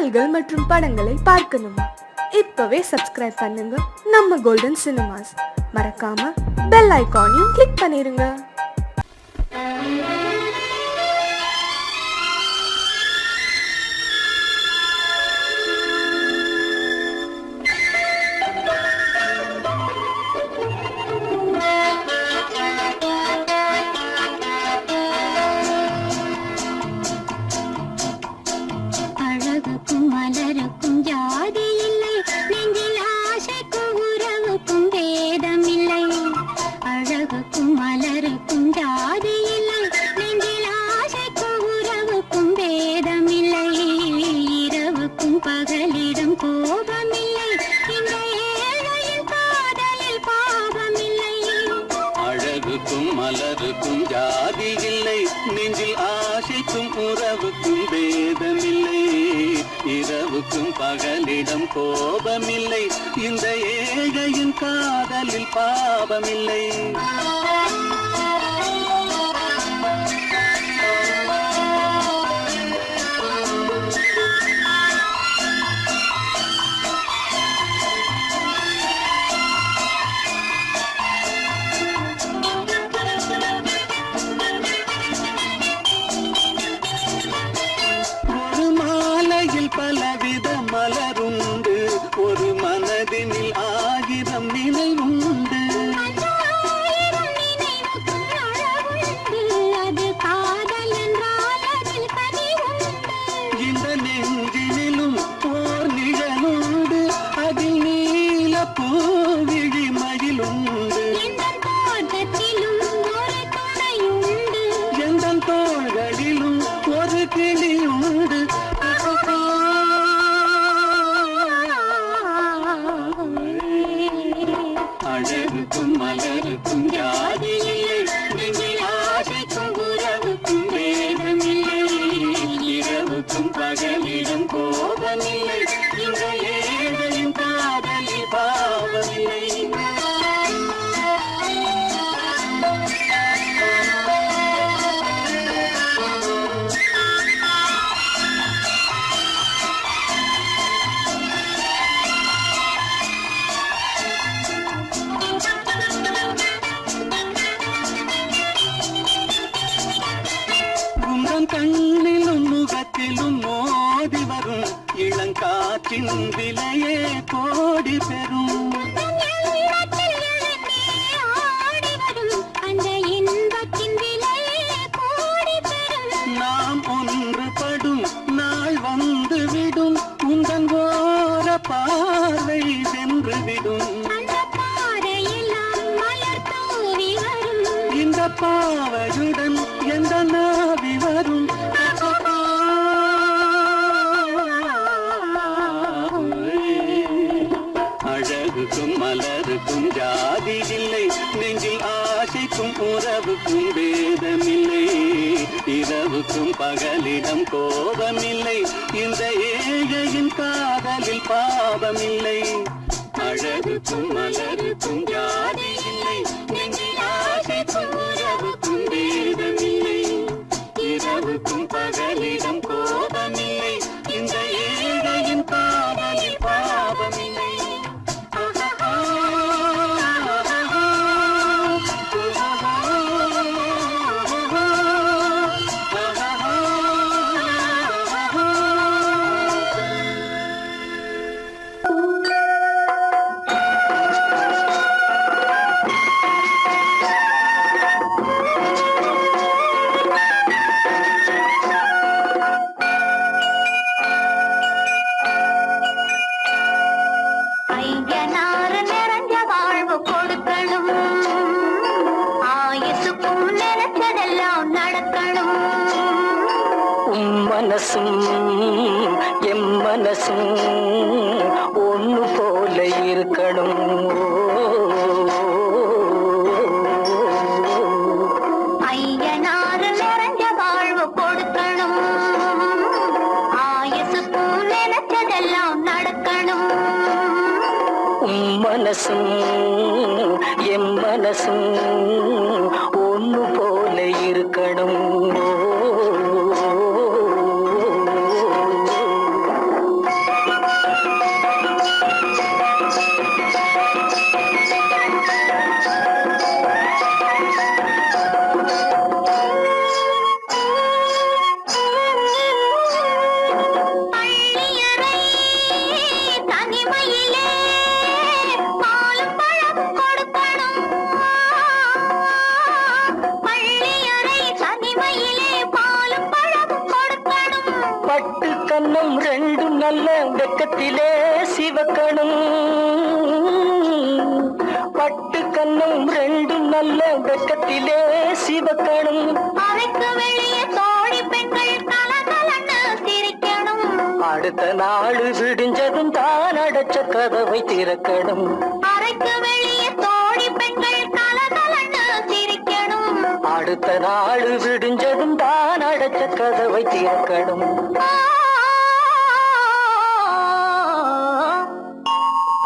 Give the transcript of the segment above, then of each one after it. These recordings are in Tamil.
பாடல்கள் மற்றும் படங்களை பார்க்கணுமா? இப்பவே சப்ஸ்கிரைப் பண்ணுங்க நம்ம கோல்டன் சினிமாஸ். மறக்காம பெல் ஐகானையும் கிளிக் பண்ணிருங்க. மலருக்கும் ஜாதி இல்லை, நெஞ்சில் ஆசைக்கும் உறவுக்கும் பேதமில்லை. இரவுக்கும் பகலிடம் கோபமில்லை, இந்த ஏழையின் காதலில் பாவமில்லை. பலவித மலருண்டு, ஒரு மனதினில் ஆயிரம் நினைவுண்டு. இந்த நெஞ்சினிலும் ஓர் நிழலுண்டு, அதில் நீல பூவிழி மயிலுண்டு. எந்த தோள்களிலும் ஒரு கிளியுண்டு. அழகுக்கும் மலருக்கும் ஜாதி இல்லை, நெஞ்சில் ஆசைக்கும் உறவுக்கும் வேதமில்லை. இரவுக்கும் பகலிடம் கோபமில்லை, இந்த ஏழையின் காதலில் பாவமில்லை. கண்ணிலும் முகத்திலும் மோதி வரும் இளங்காற்றின் விலையே கோடி பெறும். நாம் ஒன்றுபடும் நாள் வந்துவிடும், உங்கள் ஓர பார்வை சென்றுவிடும். இந்த பாவையுடன் எந்த நாவி வரும். அழகுக்கும் மலருக்கும் ஜாதி இல்லை, நெஞ்சில் ஆசைக்கும் உறவுக்கும் வேதமில்லை. இரவுக்கும் பகலிடம் கோபமில்லை, இந்த ஏழையின் காதலில் பாவமில்லை. அழகுக்கும் மலருக்கும் ஜாதி இல்லை, நெஞ்சில் ஆசைக்கும் உறவுக்கும் வேதமில்லை. இரவுக்கும் பகலிடம் கோபமில்லை, இந்த ஏழையின் காதலில் பாவமில்லை. மனசும் எம் மனசும் ஒன்று போல இருக்கணும். ஐயனாறு நிறைஞ்ச வாழ்வு கொடுக்கணும், ஆயுசுக்கு நினைச்சதெல்லாம் நடக்கணும். மனசும் எம் மனசும் ஒன்று போல இருக்கணும். கண்ணும் ரெண்டும் நல்ல வெக்கத்திலே சிவக்கணும். பட்டு கண்ணும் ரெண்டும் நல்ல வெக்கத்திலே சிவக்கணும். அறைக்கு வெளியே தோழி பெண்கள் கலகலன்னு சிரிக்கணும். அடுத்த நாள் விடிஞ்சதும் தான் அடைச்ச கதவை திறக்கணும். அறைக்கு வெளியே தோழி பெண்கள் கலகலன்னு சிரிக்கணும். அடுத்த நாள் விடிஞ்சதும் தான் அடைச்ச கதவை திறக்கணும்.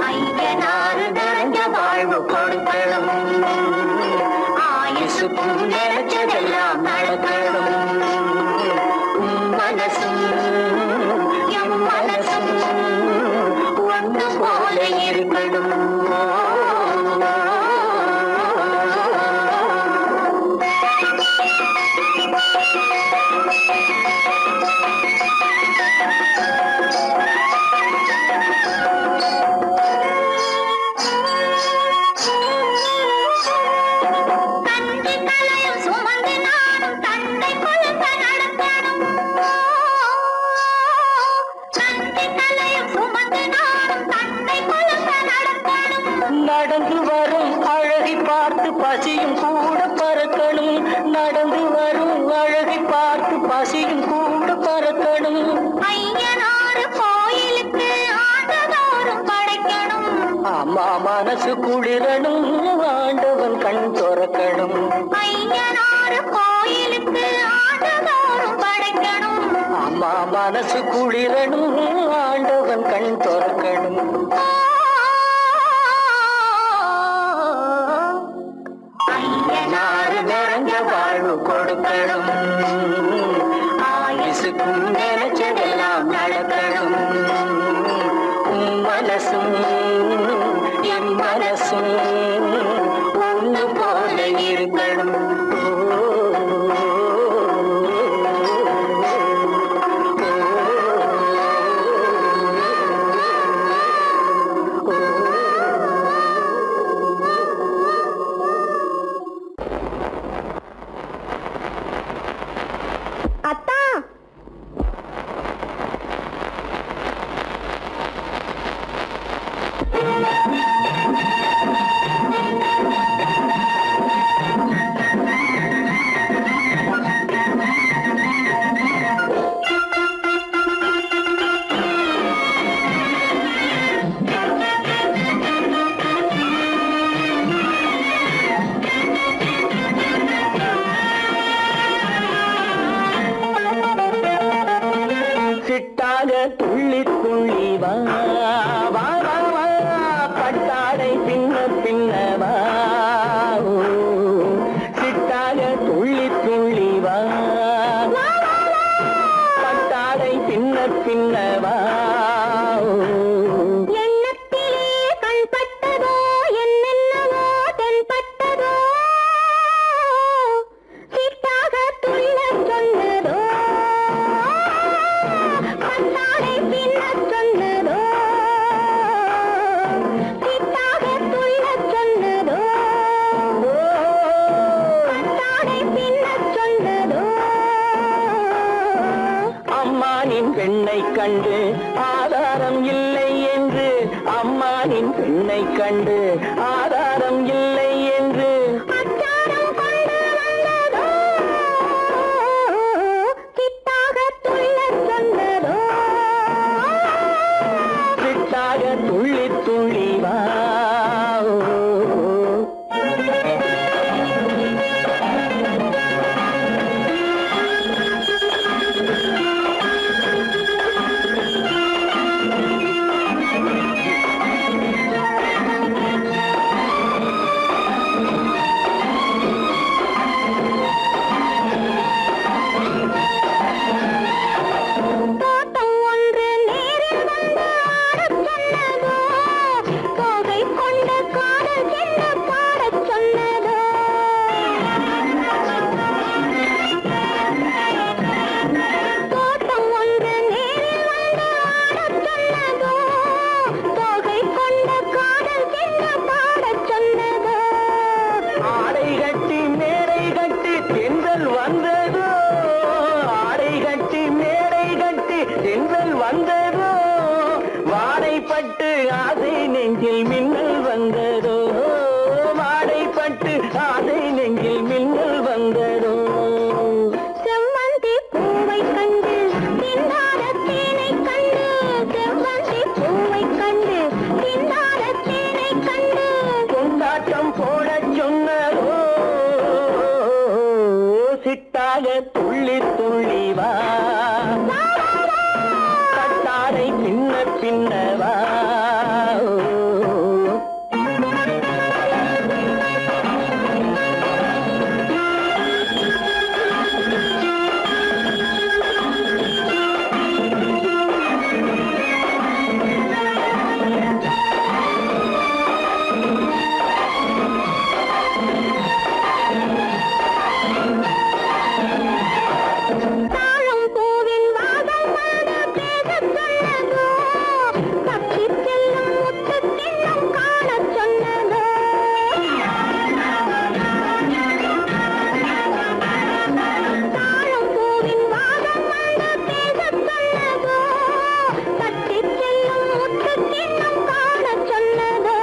ஐயனாறு நிறைஞ்ச வாழ்வு கொடுக்கணும். ஆயுசுக்கும் நினைச்சதெல்லாம் நடக்கணும். மனசும் எம் மனசும் ஒன்று போல இருக்கணும். தந்தை தலையும் சுமந்து நானும் தந்தை கொழுக்க நடக்கணும். தந்தை தலையும் சுமந்து நானும் தந்தை கொழுக்க நடக்கணும். நடந்து வரும் அழகை பார்த்து பசியும் கூட பறக்கணும். நடந்து வரும் அழகை பார்த்து பசியும் கூட பறக்கணும். ஐயனாறு கோயிலுக்கு ஆண்டுதோறும் படைக்கணும். அம்மா மனசு குளிரணும். ஆண்டவன் கண் துறக்கணும். ஐயனாறு கோயிலுக்கு ஆண்டுதோறும் படைக்கணும். அம்மா மனசு குளிரணும். ஆண்டவன் கண் துறக்கணும். ஐயனாறு நிறைஞ்ச வாழ்வு கொடுக்கணும். ஆயுசுக்கும் நினைச்சதெல்லாம் நடக்கணும். மனசும் என் மனசும் ஒன்று போல இருக்கணும். அத்தா, சிட்டாக துள்ளி துள்ளி வா வா வா வா, பட்டாடை பின்ன பின்ன வா. ஓ, சிட்டாக துள்ளி துள்ளி வா, பட்டாடை பின்ன பின்ன வா. ஓ, எண்ணத்திலே கண்பட்டதோ என்னென்னவோ தென்பட்டதோ, சிட்டாக துள்ளச் சொன்னதோ, பட்டாடை பின்னச் சொன்னதோ, சிட்டாக துள்ளச் சொன்னதோ, பட்டாடை பின்னச் சொன்னதோ. அம்மானின் பெண்ணை கண்டு ஆதாரம் இல்லை என்று, அம்மானின் பெண்ணை கண்டு ஆதாரம் இல்லை என்று, அச்சாரம் கொண்டு வந்ததோ, சிட்டாக துள்ளச் சொன்னதோ. சிட்டாக துள்ளி துள்ளி வா. தோட்டம் ஒன்று நேரில் வந்து ஆடச் சொன்னதோ, வந்ததோ வாடைப்பட்டு ஆசை நெஞ்சில் மின்னல் வந்ததோ வாடைப்பட்டு ஆசை நெஞ்சில் மின்னல் வந்ததோ செவ்வந்தி பூவை கண்டு திண்டாட தேனை கண்டு செவ்வந்தி பூவை கண்டு திண்டாட தேனை கண்டு கொண்டாட்டம் போட சொன்னதோ சிட்டாக துள்ளி துள்ளி வா கட்டாரை பின்ன பின்னவா தாழம் பூவின் வாசம் வந்து பேசச் சொன்னதோ தப்பிச் செல்லும் முத்துக்கிண்ணம் காணச் சொன்னதோ தாழம் பூவின் வாசம் வந்து பேசச் சொன்னதோ தப்பிச் செல்லும் முத்துக்கிண்ணம் காணச் சொன்னதோ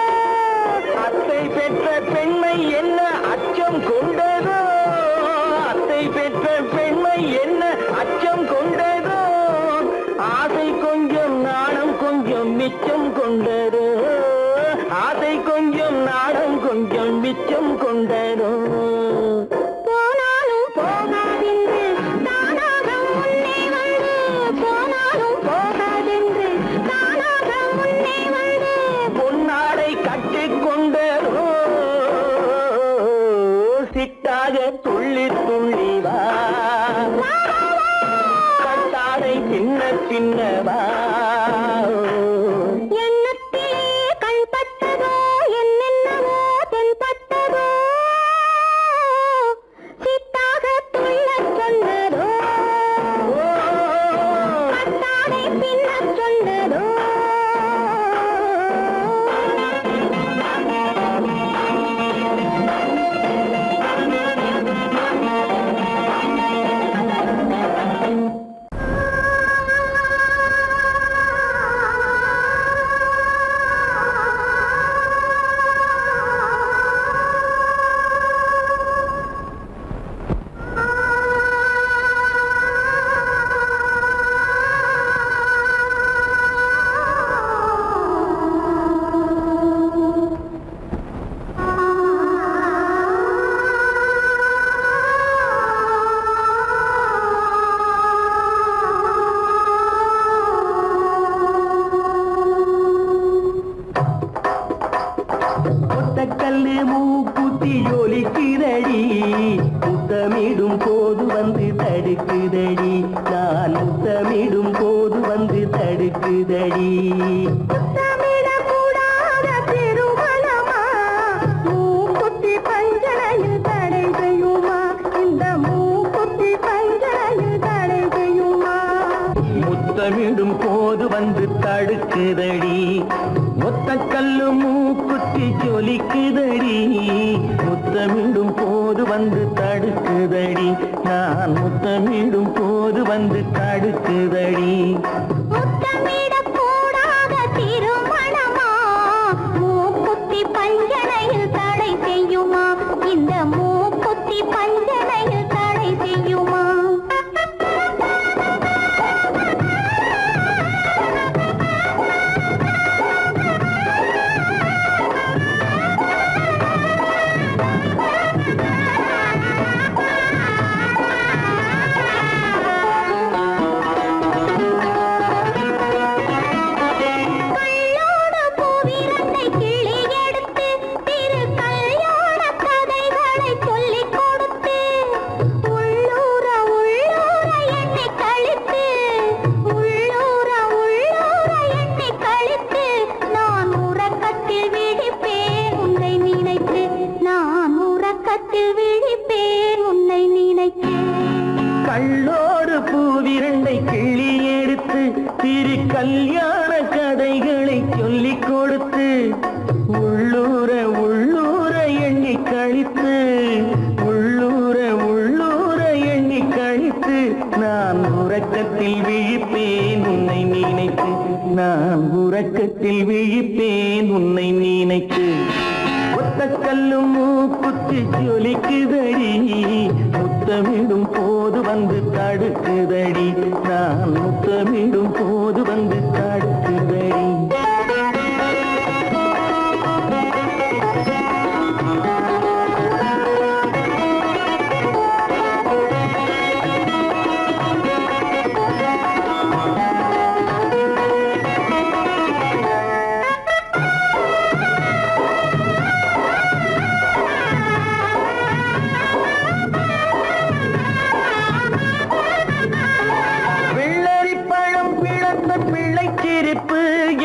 அத்தை பெற்ற பெண்மை என்ன அச்சம் கொண்டதோ அத்தை பெற்ற பெண்மை என்ன அச்சம் கொண்டதோ ஆசை கொஞ்சம் நாணம் கொஞ்சம் மிச்சம் கொண்டதோ ஆசை கொஞ்சம் நாணம் கொஞ்சம் மிச்சம் கொண்டதோ போனாலும் போகாதென்று தானாக முன்னே வந்து போனாலும் போகாதென்று தானாக முன்னே வந்து பொன்னாடை கட்டிக்கொண்டதோ சிட்டாக துள்ளி துள்ளி வா கட்டாடை பின்ன பின்னவா எண்ணத்திலே கண்பட்டதோ என்னென்னவோ தென்பட்டதோ சித்தாக துள்ளச் சொன்னதோ கட்டாடை பின்னச் சொன்னதோ ஒத்தக்கல்லு மூக்குத்தி ஜொலிக்குதடி முத்தமிடும் போது வந்து தடுக்குதடி நான் முத்தமிடும் போது வந்து தடுக்குதடி முத்தமிடக்கூடாத திருமணமா மூக்குத்தி பஞ்சனையில் தடை செய்யுமா இந்த மூக்குத்தி பஞ்சனையில் தடை செய்யுமா முத்தமிடும் போது வந்து தடுக்குதடி ஒத்தக்கல்லு மூக்குத்தி ஜொலிக்குதடி முத்தமிடும் போது வந்து தடுக்குதடி நான் முத்தமிடும் போது வந்து தடுக்குதடி முத்தமிடக்கூடாத திருமணமா மூக்குத்தி பஞ்சனையில் தடை செய்யுமா இந்த மூக்குத்தி பஞ்சனையில் தடை செய்யுமா கள்ளோடு பூவிரண்டை கிள்ளி எடுத்து திரு கல்யாண கதைகளை சொல்லிக் கொடுத்து உள்ளூர உள்ளூர எண்ணி கழித்து உள்ளூர உள்ளூர எண்ணி கழித்து நான் உறக்கத்தில் விழிப்பேன் உன்னை நினைத்து நான் உறக்கத்தில் விழிப்பேன் உன்னை நினைத்து. ஒத்த கல்லும் மூக்குத்தி ஜொலிக்குதடி, முத்தமிடும் போது வந்து தடுக்குதடி. நான் முத்தமிடும் போது வந்து தடுக்குதடி.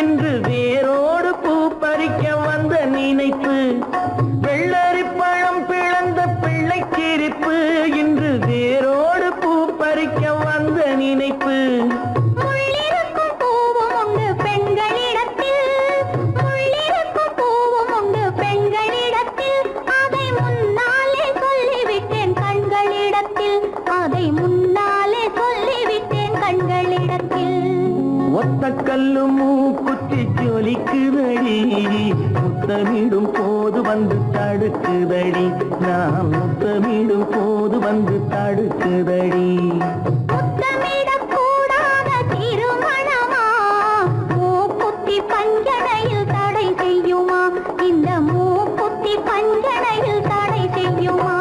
இன்று வேரோடு பூ பறிக்க வந்த நினைப்பு. வெள்ளரி பழம் பிளந்த பிள்ளை சிரிப்பு, இன்று வேரோடு பூ பறிக்க வந்த நினைப்பு. முள்ளிருக்கும் பூவும் உண்டு பெண்களிடத்தில், முள்ளிருக்கும் பூவும் உண்டு பெண்களிடத்தில். அதை முன்னாலே சொல்லிவிட்டேன் கண்களிடத்தில், அதை முன்னாலே சொல்லிவிட்டேன் கண்களிடத்தில். ஒத்த கல்லு மூக்குத்தி ஜொலிக்குதடி, முத்தமிடும் போது வந்து தடுக்குதடி. நான் முத்தமிடும் போது வந்து தடுக்குதடி. முத்தமிடக்கூடாத திருமணமா, மூக்குத்தி பஞ்சனையில் தடை செய்யுமா? இந்த மூக்குத்தி பஞ்சனையில் தடை செய்யுமா?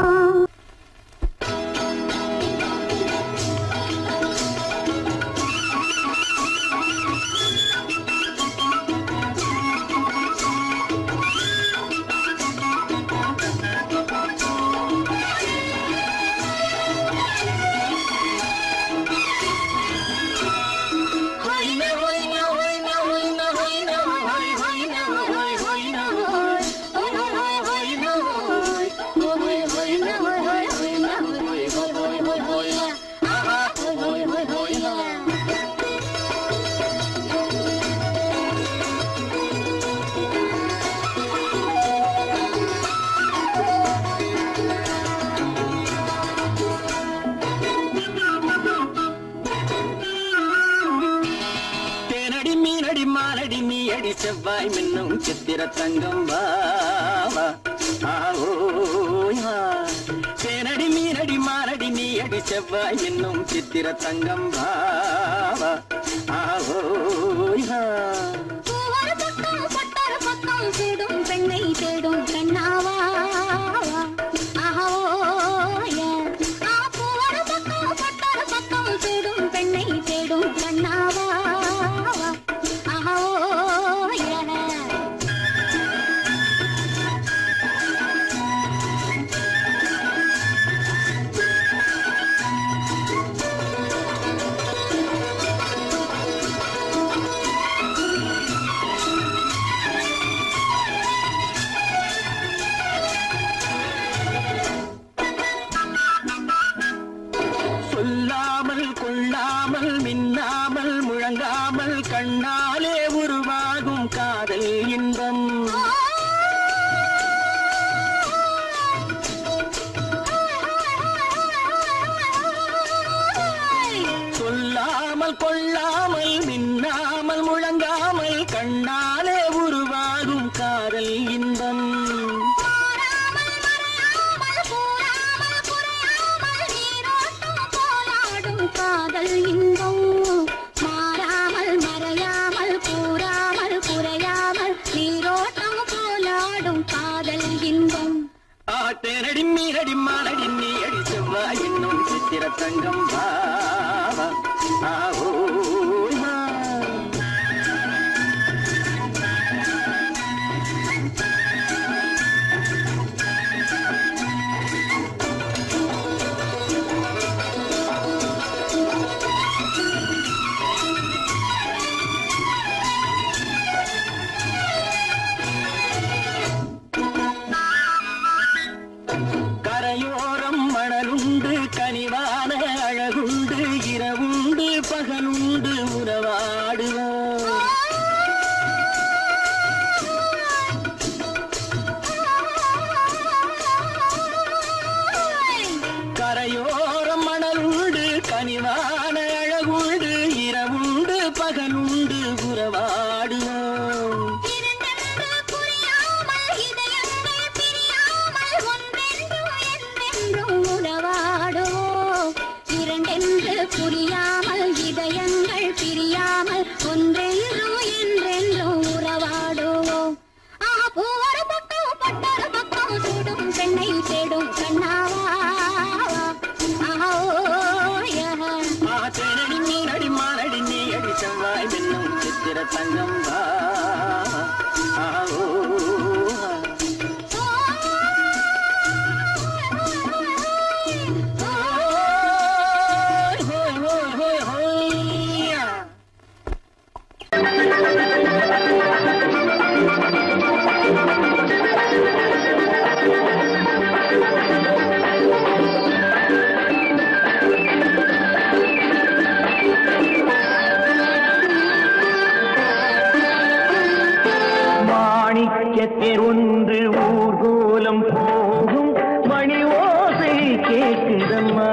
மாலடி நீ அடி செவ்வாய் மின்னும் சித்திர தங்கம் வாவா. தேனடி மீனடி மாலடி நீ அடி செவ்வாய் மின்னும் சித்திர தங்கம் வாவா. தேடும் பெண்ணை தேடும் கண்ணாவா. தேடும் பெண்ணை தேடும் கண்ணாவா. சொல்லாமல் கொள்ளாமல் மின்னாமல் முழங்காமல் கண்ணாலே உருவாகும் காதல் இன்பம். சொல்லாமல் கொள்ளாமல் மின்னாமல் முழங்காமல் கண்ணாலே உருவாகும் காதல் இன்பம். காதல் இன்பம் மாறாமல் மறையாமல் கூறாமல் குறையாமல் நீரோட்டம் போலாடும் காதல் இன்பம். தேனடி மீனடி மாலடி நீ அடி செவ்வாய் என்னும் சித்திர தங்கம் வாவா. கரையோரம் மணலுண்டு கனிவான அழகுண்டு இரவுண்டு பகலுண்டு தங்கம்மா ஆவோ மாணிக்கத்தேர் ஒன்று ஊர்கோலம் போகும் மணி ஓசை கேட்குதம்மா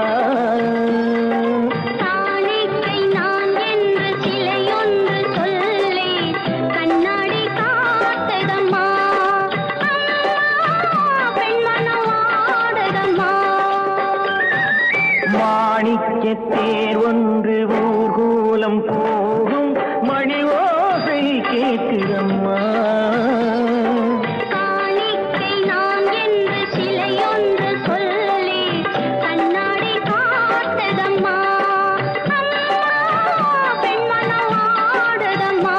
காணிக்கை நான் என்று சிலையொன்று சொல்லி கண்ணாடி காட்டுதம்மா பெண்மனம் ஆடுதம்மா மாணிக்கத்தேர் ஒன்று ஊர்கோலம் போகும் மணி ஓசை கேட்குதம்மா காணிக்கை நான் என்று சிலையொன்று சொல்லி கண்ணாடி காட்டுதம்மா பெண்மனம் ஆடுதம்மா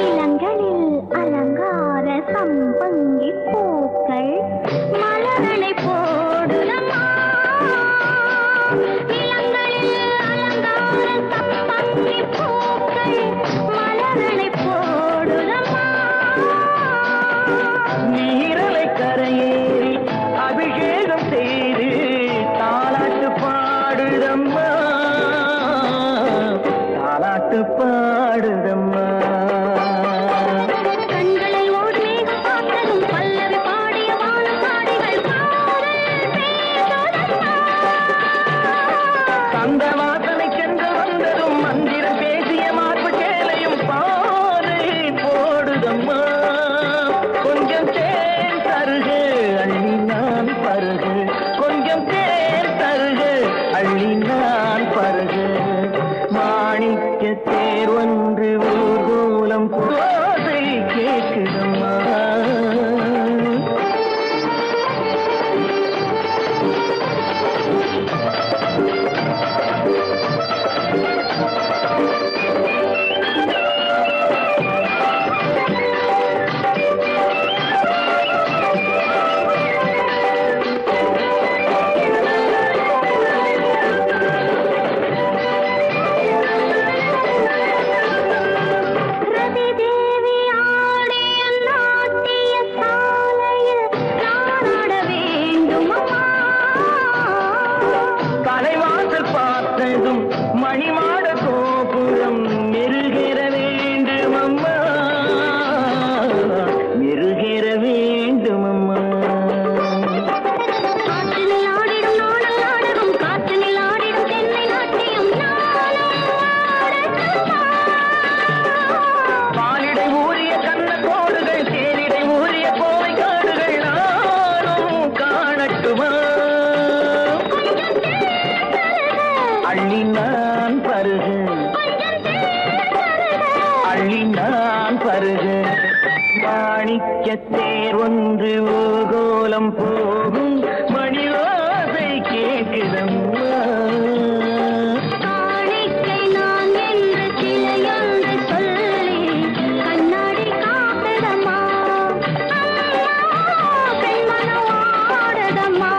இளங்களில் அலங்கார சம்பங்கி பூக்கள் மலரனை போடுதம்மா இளங்களில் அலங்கார சம்பங்கி பூக்கள் மலரனை போடுதம்மா நீரலை கரையேறி அபிஷேகம் செய்து தாலாட்டு பாடுதம்மா தாலாட்டு பாடுதம்மா கண்களில் ஓடி மேகம் பார்த்ததும் பல்லவி பாடிய வானம் பாடிகள் காதல் பேசுதம்மா அந்த வாசனை சென்று வந்ததும் மந்திரம் பேசிய மார்பு சேலையும் பாதை போடுதம்மா கொஞ்சம் தேன் தருகு அள்ளி நான் பருகு கொஞ்சம் தேன் தருகு அள்ளி நான் பருகு மாணிக்க தேர் ஒன்று ஊர்கோலம் போதை கேட்குதம்மா ரதி தேவி ஆடிய நாட்டிய சாலையில் நானாட வேண்டுமம்மா தலைவாசல் பார்த்ததும் மணிமாட கோபுரம் மெருகிற வேண்டும் அம்மா மெருகிற வேண்டும் அம்மா காற்றினில் ஆடிடும் நாடல் நாடகம் காற்றினில் ஆடிடும் தென்னை நாட்டியம் நானும் ஆடட்டுமா பாலிடை ஊறிய கண்ண கோடுகள் தேனிடை ஊறிய கோவை காடுகள் நானும் காணட்டுமா அள்ளி நான் பருகு அள்ளி நான் பருகு மாணிக்கத்தேர் ஒன்று ஊர்கோலம் போகும் மணி ஓசை கேட்குதம்மா காணிக்கை நான் என்று சிலையொன்று சொல்லி கண்ணாடி காட்டுதம்மா பெண்மனம் ஆடுதம்மா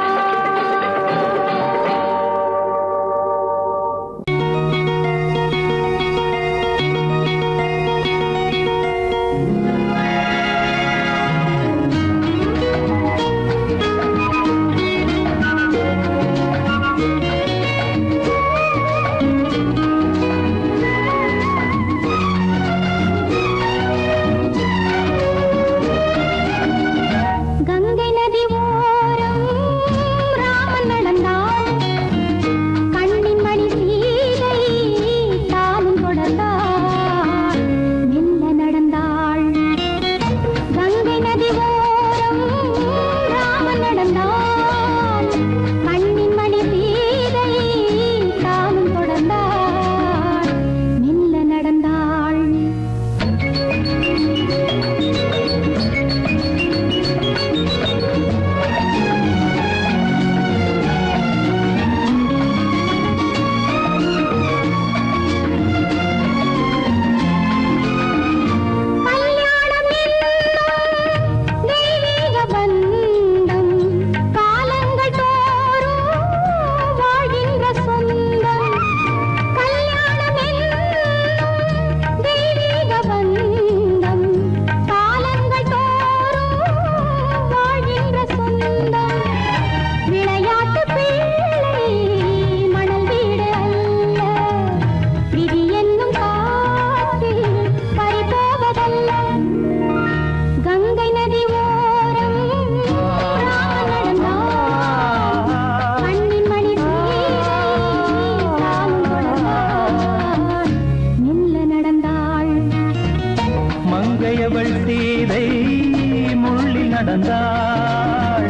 நடந்தாள்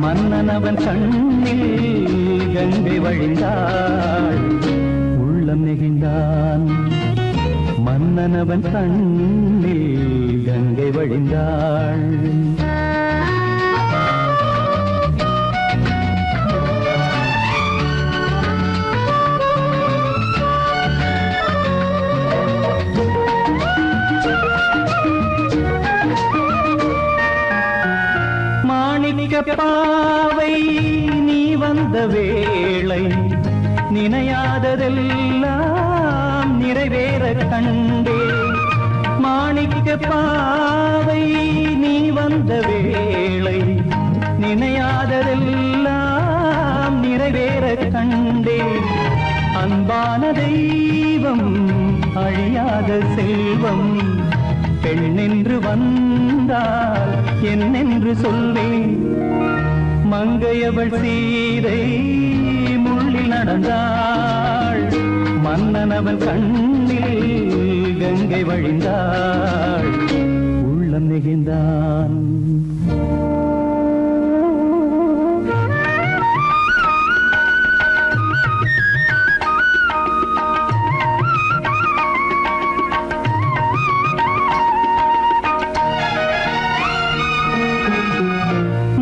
மன்னனவன் கண்ணில் கங்கை வழிந்தாள் உள்ளம் நெகிழ்ந்தான் மன்னனவன் கண்ணில் கங்கை வழிந்தாள் பாவை நீ வந்த வேளை நினையாததெல்லாம் நிறைவேற கண்டே மாணிக்க பாவை நீ வந்த வேளை நினையாததெல்லாம் நிறைவேற கண்டே அன்பான தெய்வம் அழியாத செல்வம் பெண்ணென்று வந்தால் என்னென்று சொல்வேன் மங்கையவள் சீதை முள்ளில் நடந்தாள் மன்னனவன் கண்ணில் கங்கை வழிந்தாள் உள்ளம் நெகிழ்ந்தான்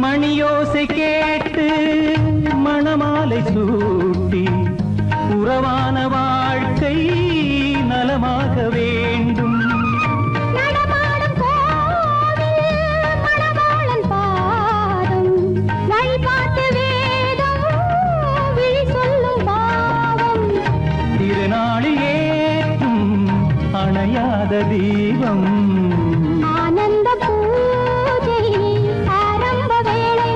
மணியோசை கேட்டு மணமாலை சூட்டி உறவான வாழ்க்கை நலமாக வேண்டும் நடமாடும் கோவில் மணவாளன் பாதம் வழிபாட்டு வேதம் விழி சொல்லும் பாவம் திருநாளில் ஏற்றும் அணையாத தீபம் ஆனந்த பூஜை ஆரம்ப வேளை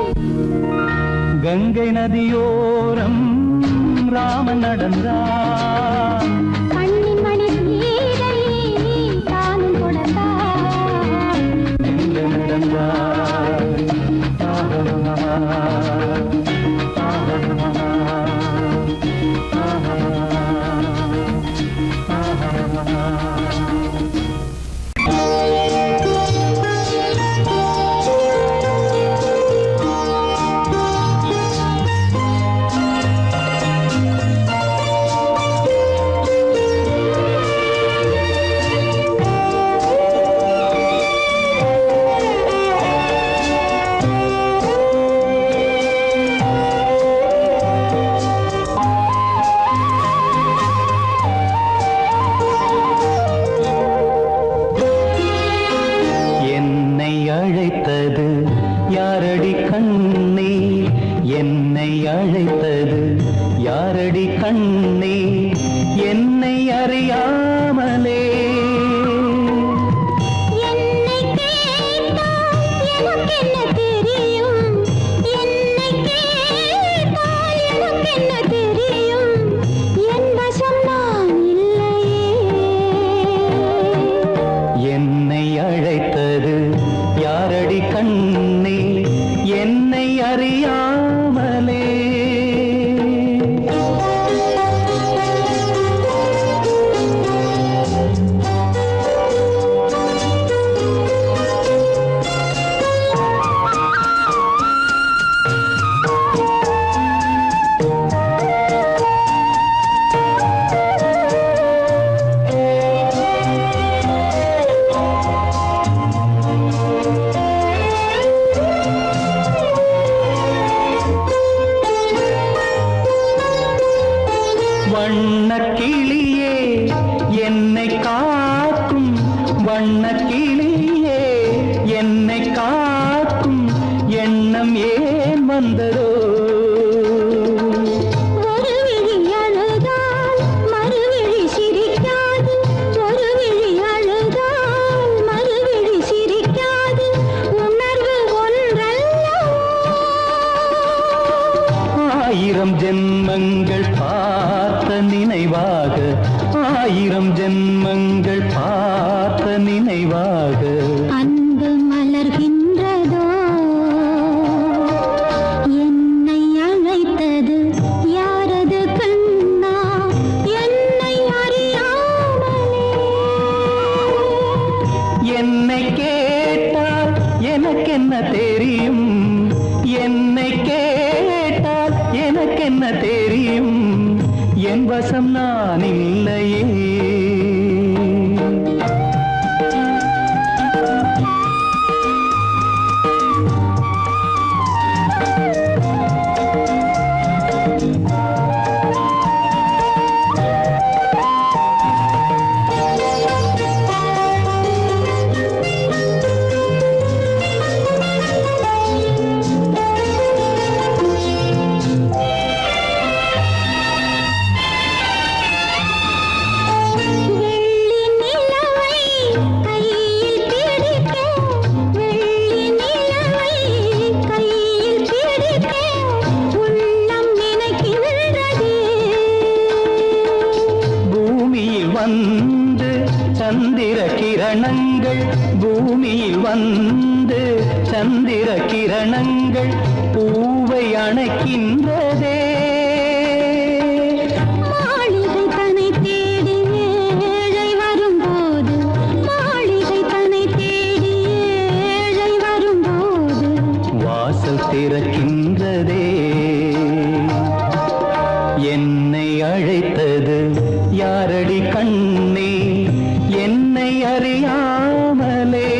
கங்கை நதியோரம் ராமன் நடந்தார் கண்ணின் மணி சீதை தானும் கொடுத்தார் எங்க நடந்தார் என்னை அழைத்தது யாரடி கண்ணே என்னை அழைத்தது யாரடி கண்ணே என்னை அறியாமலே என்னை கேட்டால் எனக்கென்ன தெரியும் என்னை கேட்டால் எனக்கென்ன தெரியும் என் வசம் நான் இல்லையே என்னை அழைத்தது யாரடி கண்ணே என்னை அறியாமலே வண்ணக்கிளியே என்னை காக்கும் வண்ணக்கிளியே என்னை காக்கும் எண்ணம் ஏன் வந்ததோ ஒரு விழி அழுதால் மறுவிழி சிரிக்காது ஒரு விழி அழுதால் மறுவிழி சிரிக்காது உணர்வு ஒன்றல்லவோ ஆயிரம் ஜென்மங்கள் பார்த்த நினைவாக ஆயிரம் ஜென்மங்கள் பார்த்த நினைவாக அன்பு மலர்கின்றதோ என் என்ன தெரியும் என் வசம் நான் இல்லையே. சந்திர கிரணங்கள் பூமியில் வந்து சந்திர கிரணங்கள் பூவை அணைக்கின்றதே. மாளிகை தன்னை தேடி ஏழை வரும்போது மாளிகை தன்னை தேடி ஏழை வரும்போது வாசல் திறக்கின்றதே. என்னை அழைத்தது யாரடி கண்ணே என்னை அறியாமலே.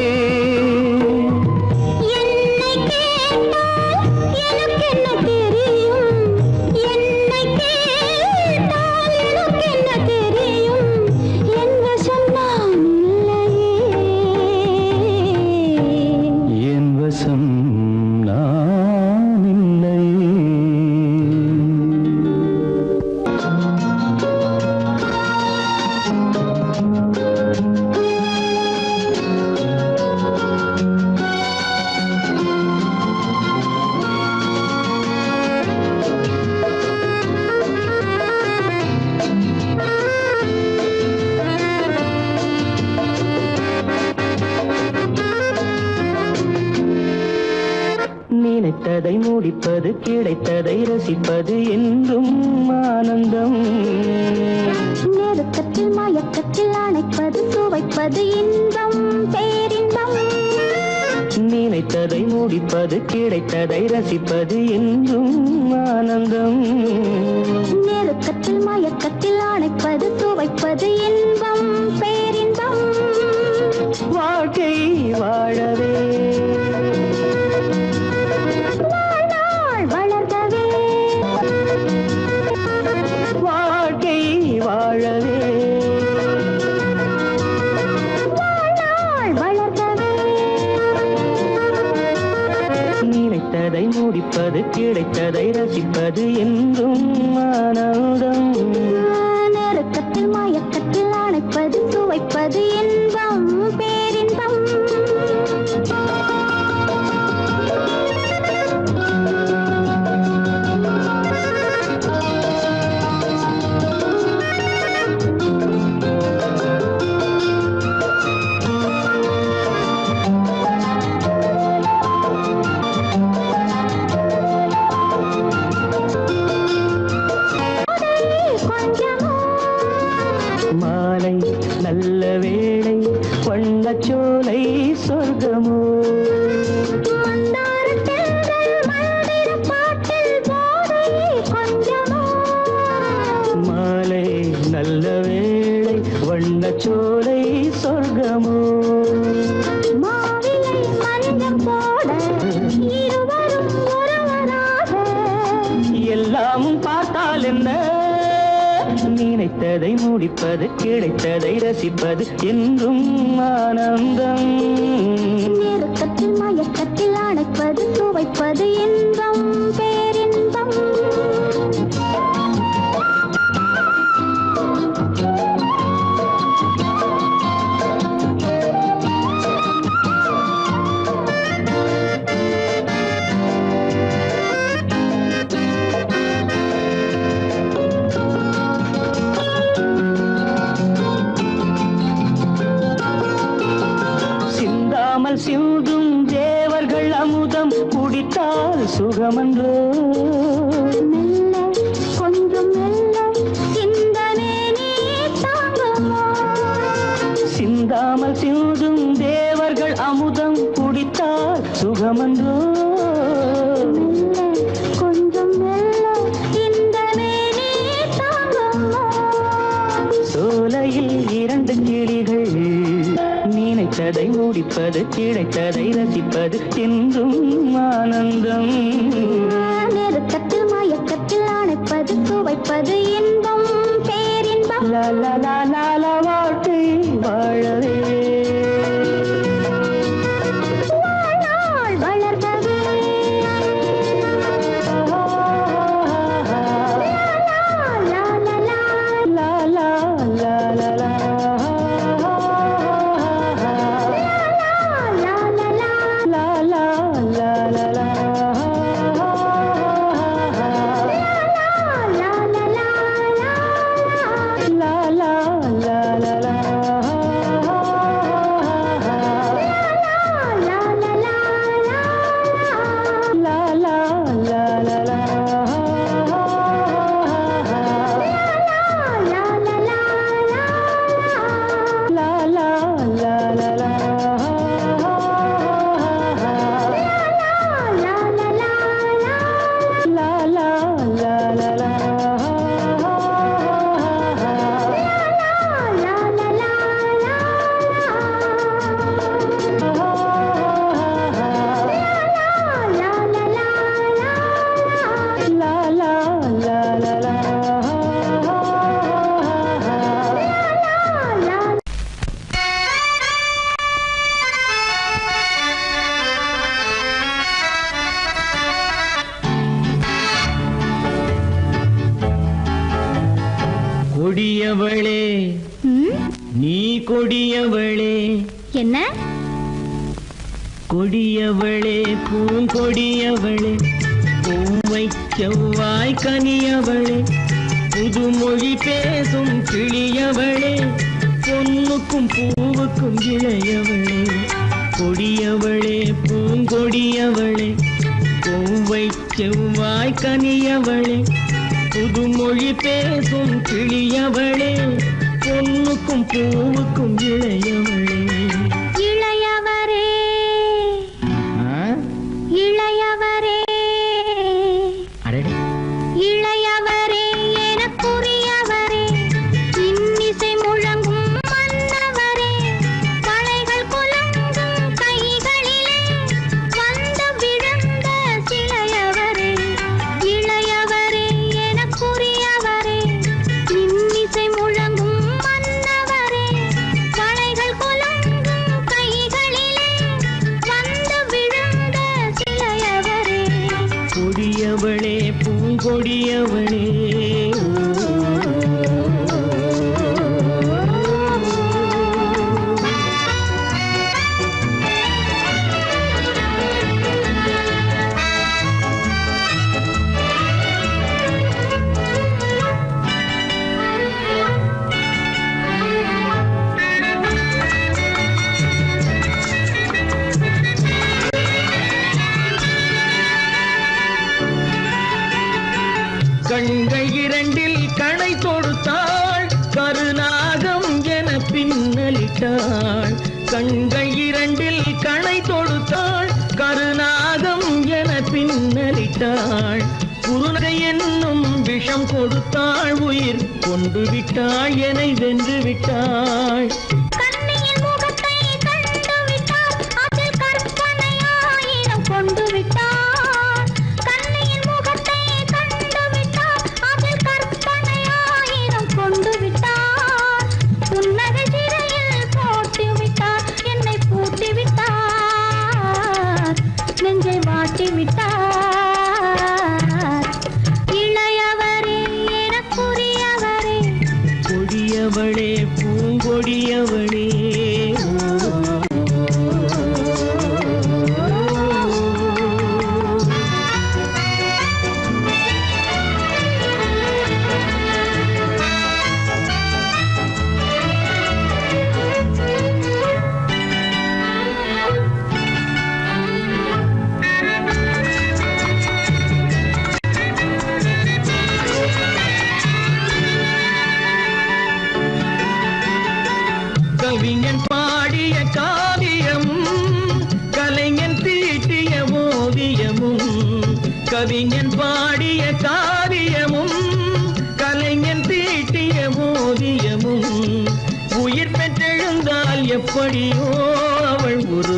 என்னை கேட்டால் எனக்கு என்ன தெரியும் என்னை கேட்டால் எனக்கு என்ன தெரியும் என் வசம் நான் இல்லையே. என் வசம் நான் இல்லையே. நினைத்ததை முடிப்பது கிடைத்ததை ரசிப்பது என்றும் ஆனந்தம். நெருக்கத்தில் மயக்கத்தில் அணைப்பது சுவைப்பது இன்பம் பேரின்பம். நினைத்ததை முடிப்பது கிடைத்ததை ரசிப்பது என்றும் ஆனந்தம். நெருக்கத்தில் மயக்கத்தில் அணைப்பது சுவைப்பது இன்பம் பேரின்பம். வாழ்க்கை வாழவே வாழ்நாள் வளர்கவே வாழ்க்கை வாழவே வாழ்நாள் வளர்கவே. நினைத்ததை முடிப்பது கிடைத்ததை ரசிப்பது என்றும் ஆனந்தம். நெருக்கத்தில் மயக்கத்தில் அணைப்பது சுவைப்பது இன்பம் பேரின்பம். மாலை நல்ல வேளை வண்ணச்சோலை சொர்க்கமோ. மாலை நல்ல வேளை வண்ணச்சோலை சொர்க்கமோ. மாவிலை மஞ்சம் போட இருவரும் ஒருவராக எல்லாம் பார்த்தால் என்ன நினைத்ததை முடிப்பது கிடைத்ததை ரசிப்பது என்றும் ஆனந்தம். நெருக்கத்தில் மயக்கத்தில் அணைப்பது சுவைப்பது இன்பம் பேரின்பம். சிந்தாமல் சிந்தும் தேவர்கள் அமுதம் குடித்தால் சுகமன்றோ. மெல்ல கொஞ்சம் மெல்ல சிந்தனே நீ தாங்குமோ. சிந்தாமல் சிந்தும் தேவர்கள் அமுதம் குடித்தால் சுகமன்றோ. மெல்ல கொஞ்சம் மெல்ல இந்த படிப்பது கிடைத்ததை ரசிப்பது என்றும் ஆனந்தம். நெருக்கத்தில் மயக்கத்தில் அணைப்பது துவைப்பது இன்பம் பேரின்பம். வாழ்க்கை வாழவே வளர்ந்தது கொடியவளே நீ கொடியவளே. என்ன கொடியவளே பூங்கொடியவளே பூவை செவ்வாய் கனியவளே புதுமொழி பேசும் கிளியவளே பொன்னுக்கும் பூவுக்கும் இளையவளே. கொடியவளே பூங்கொடியவளே பூவை செவ்வாய் கனியவளே புதுமொழி பேசும் கிளியவளே பொன்னுக்கும் பூவுக்கும் இளையவளே. இளையவரே இளையவரே அடடே இளையவரே எனக்குரியவரே இன்னிசை முழங்கும் மன்னவரே வளைகள் குலுங்கும் கைகளிலே வந்து விழுந்த சிலையவரே. இளையவரே எனக்குரியவரே இன்னிசை முழங்கும் மன்னவரே வளைகள் குலுங்கும் கைகளிலே வந்து விழுந்த சிலையவரே. கொடியவளே பூங்கொடியவளே கண்கள் இரண்டில் கணை தொடுத்தாள் கருநாகம் என பின்னலிட்டாள். கண்கள் இரண்டில் கணை தொடுத்தாள் கருநாகம் என பின்னலிட்டாள். குருநகை என்னும் விஷம் கொடுத்தாள் உயிர் கொண்டு விட்டாள் என்னை வென்று விட்டாள். கண்ணியின் முகத்தை கண்டு விட்டார் அதில் கற்பனையாயிரம் கொண்டு விட்டார். கண்ணியின் முகத்தை கண்டு விட்டார் அதில் கற்பனையாயிரம் கொண்டு விட்டார். புன்னகை சிறையில் போட்டு விட்டார் என்னை பூட்டி விட்டார் நெஞ்சை வாட்டி விட்டார். இளையவரே எனக்குரியவரே கொடியவளே பூங்கொடியவளே கவிஞன் பாடிய காவியமும் கலைஞன் தீட்டிய ஓவியமும். கவிஞன் பாடிய காவியமும் கலைஞன் தீட்டிய ஓவியமும். உயிர் பெற்றெழுந்தால் எப்படியோ அவள் ஒரு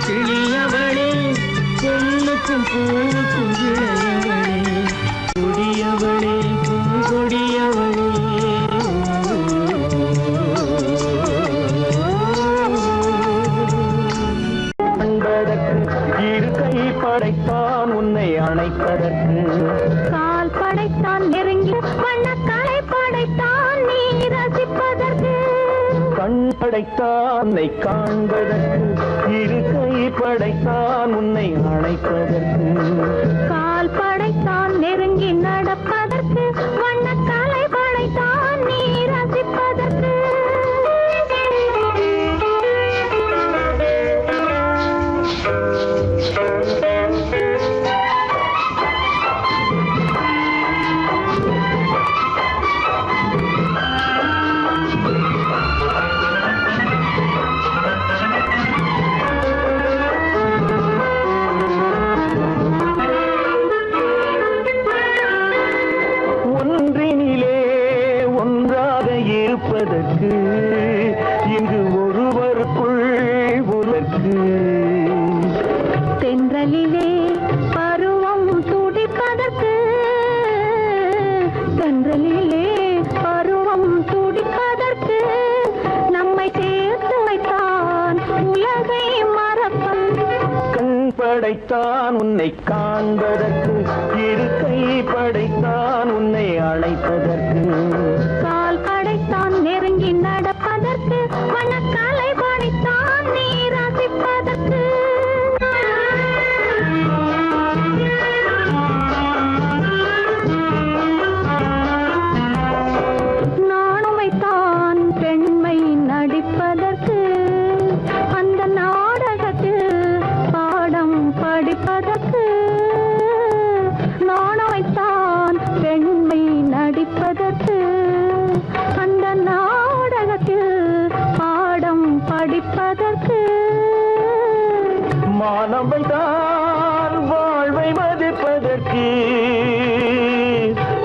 கிளியவளே பொண்ணுக்கும் பூவுக்கும் இளையவளே கொடியவளே பூங்கொடியவளே அன்பதற்கு இரு கை படைத்தான் உன்னை அணைப்பதற்கு கால் படைத்தான் நெருங்கி வண்ணக்காலை படைத்தான் நீ ரசிப்பதற்கு கண் படைத்தான் உன்னை காண்பதற்கு இரு கை படைத்தான் உன்னை அணைப்பதற்கு கால் படைத்தான் நெருங்கி நடப்பதற்கு வண்ணக்காலை படைத்தான் நீ ரசிப்பதற்கு ஒன்றினிலே ஒன்றாக இருப்பதற்கு இங்கு ஒருவருக்குள் ஒருவருக்கு தென்றலிலே பருவம் துடிப்பதற்கு தென்றலிலே பருவம் துடிப்பதற்கு நம்மை சேர்த்து வைத்தான் உலகை மறப்பன் கண் படைத்தான் உன்னை காண்பதற்கு இரு கை படைத்தான் உன்னை அழைப்பதற்கு கால் படைத்தான் நெருங்கி நடப்பதற்கு வண்ணக்காலை படைத்தான் நீ ரசிப்பதற்கு நானும் வைத்தான் பெண்மை நடிப்பதற்கு அந்த நாடகத்தில் பாடம் படிப்பதற்கு நானும் வைத்தான் பெண்மை நடிப்பதற்கு அந்த நாடகத்தில் பாடம் படிப்பதற்கு மானவைதான் வாழ்வை மதிப்பதற்கு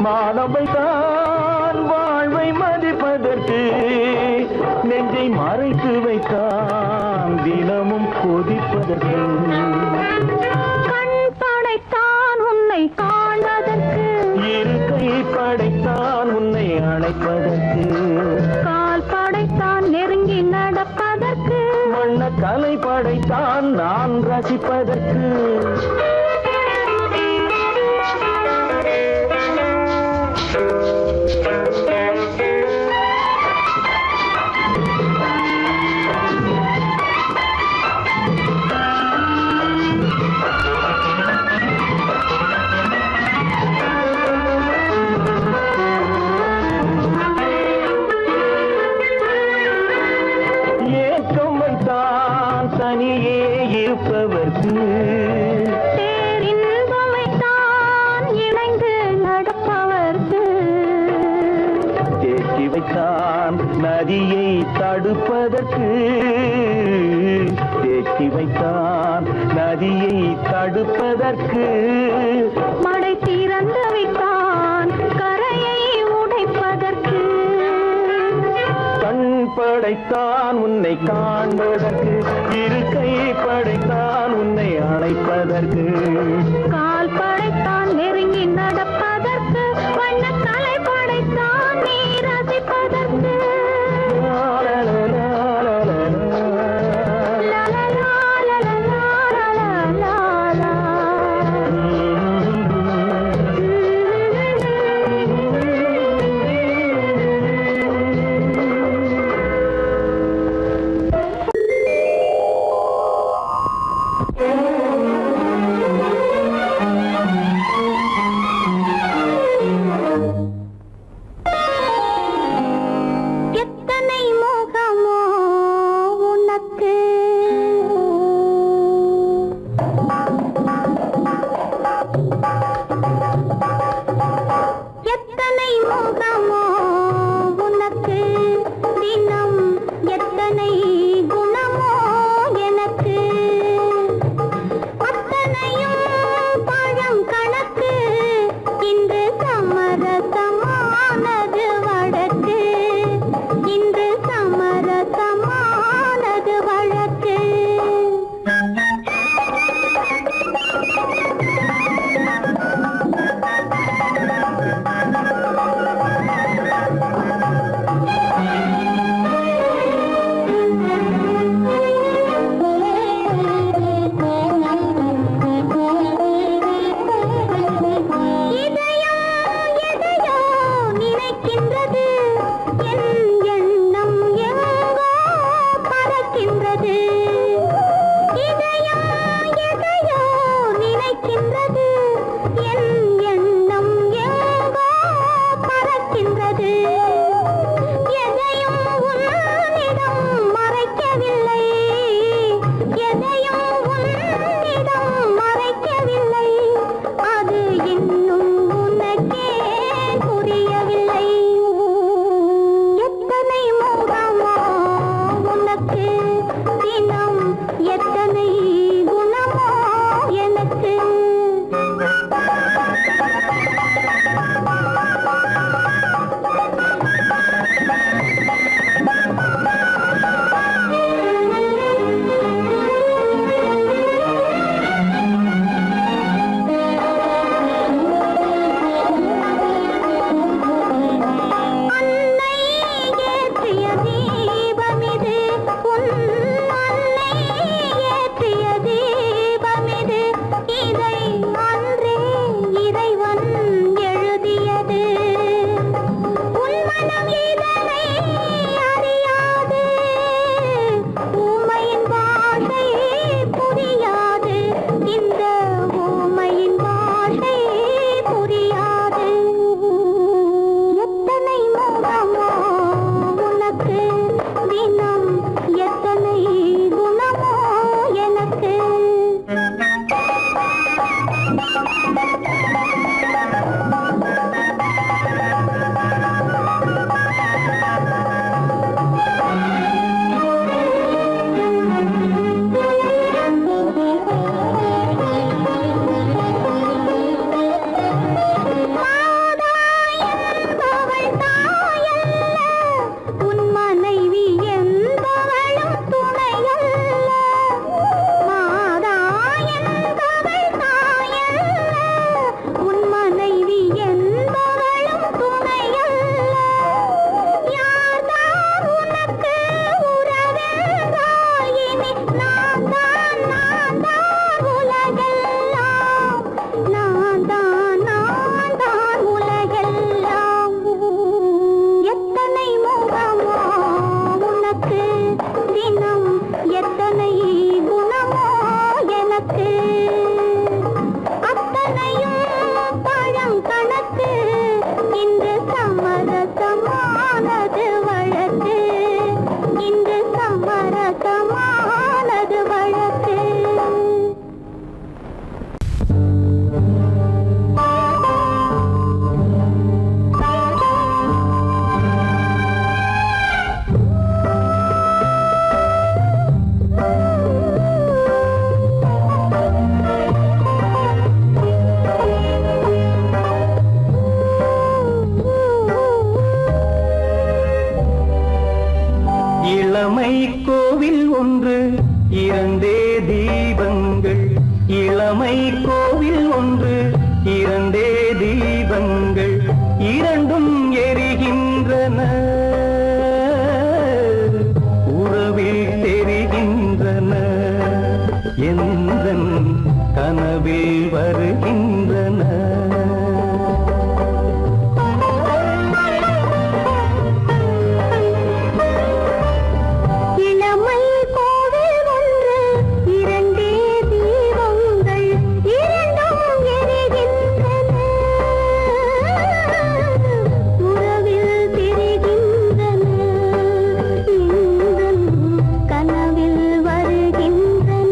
மானவைதான் வாழ்வை மதிப்பதற்கு நெஞ்சை மறைத்து வைத்தான் தினமும் கொதிப்பதற்கு கண் படைத்தான் உன்னை காண்பதற்கு இரு கை படைத்தான் உன்னை அழைப்பதற்கு கால் படைத்தான் நெருங்கி நடப்பதற்கு வண்ண கலை படைத்தான் நான் ரசிப்பதற்கு ஏக்கம் வைத்தான் தனியே இருப்பவர்க்கு பேரின்பம் வைத்தான் இணைந்து நடப்பவர்க்கு தேக்கி வைத்தான் நதியை தடுப்பதற்கு தேக்கி வைத்தான் நதியை தடுப்பதற்கு மடை திறந்து வைத்தான் கரையை உடைப்பதற்கு கண் படைத்தான் உன்னை காண்பதற்கு இரு கை படைத்தான் உன்னை அழைப்பதற்கு கால் படைத்தான் நெருங்கி நடப்பதற்கு வண்ணக்கலை படைத்தான் நீ ரசிப்பதற்கு லலலா, லலலா, லலலா. இரண்டே தீபங்கள் இளமை கோவில் ஒன்று இரண்டே தீபங்கள் இரண்டும் எரிகின்றன உறவில் தெரிகின்றன எந்தன் கனவில் வருகின்றன இளமை கோவில் ஒன்று இரண்டே தீபங்கள் இரண்டும் எரிகின்றன உறவில் தெரிகின்றன இன்பம் கனவில் வருகின்றன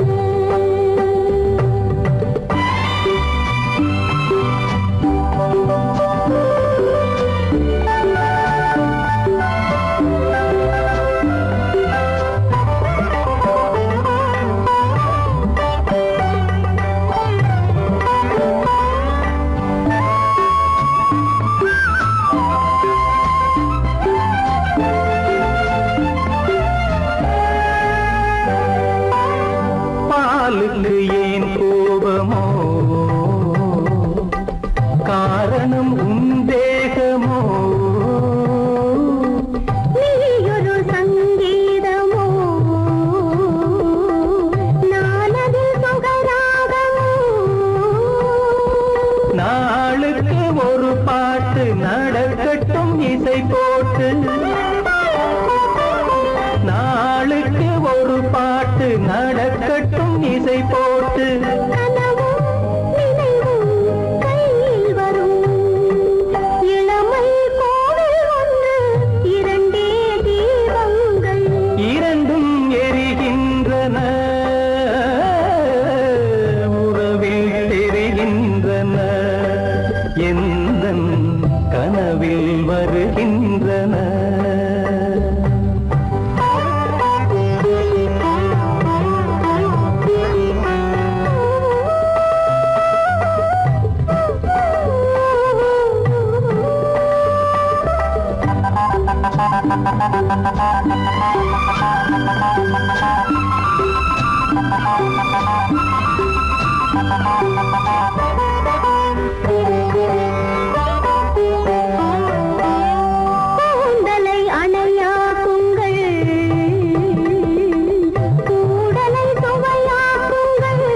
பாலுக்கு ஏன் கோபமோ காரணம் உன் தேகமோ நீயொரு சங்கீதமோ நானது சுகராகமோ நாளுக்கு ஒரு பாட்டு நடக்கட்டும் இசை போட்டு நாளுக்கு ஒரு பாட்டு நடக்கட்டும் இசை போட்டு கனவும் நினைவும் கையில் வரும் இளமை கோவில் ஒன்று இரண்டே தீபங்கள் இரண்டும் எரிகின்றன உறவில் தெரிகின்றன எந்தன் கனவில் வருகின்றன கூந்தலை அணையாக்குங்கள் கூடலை சுவையாக்குங்கள்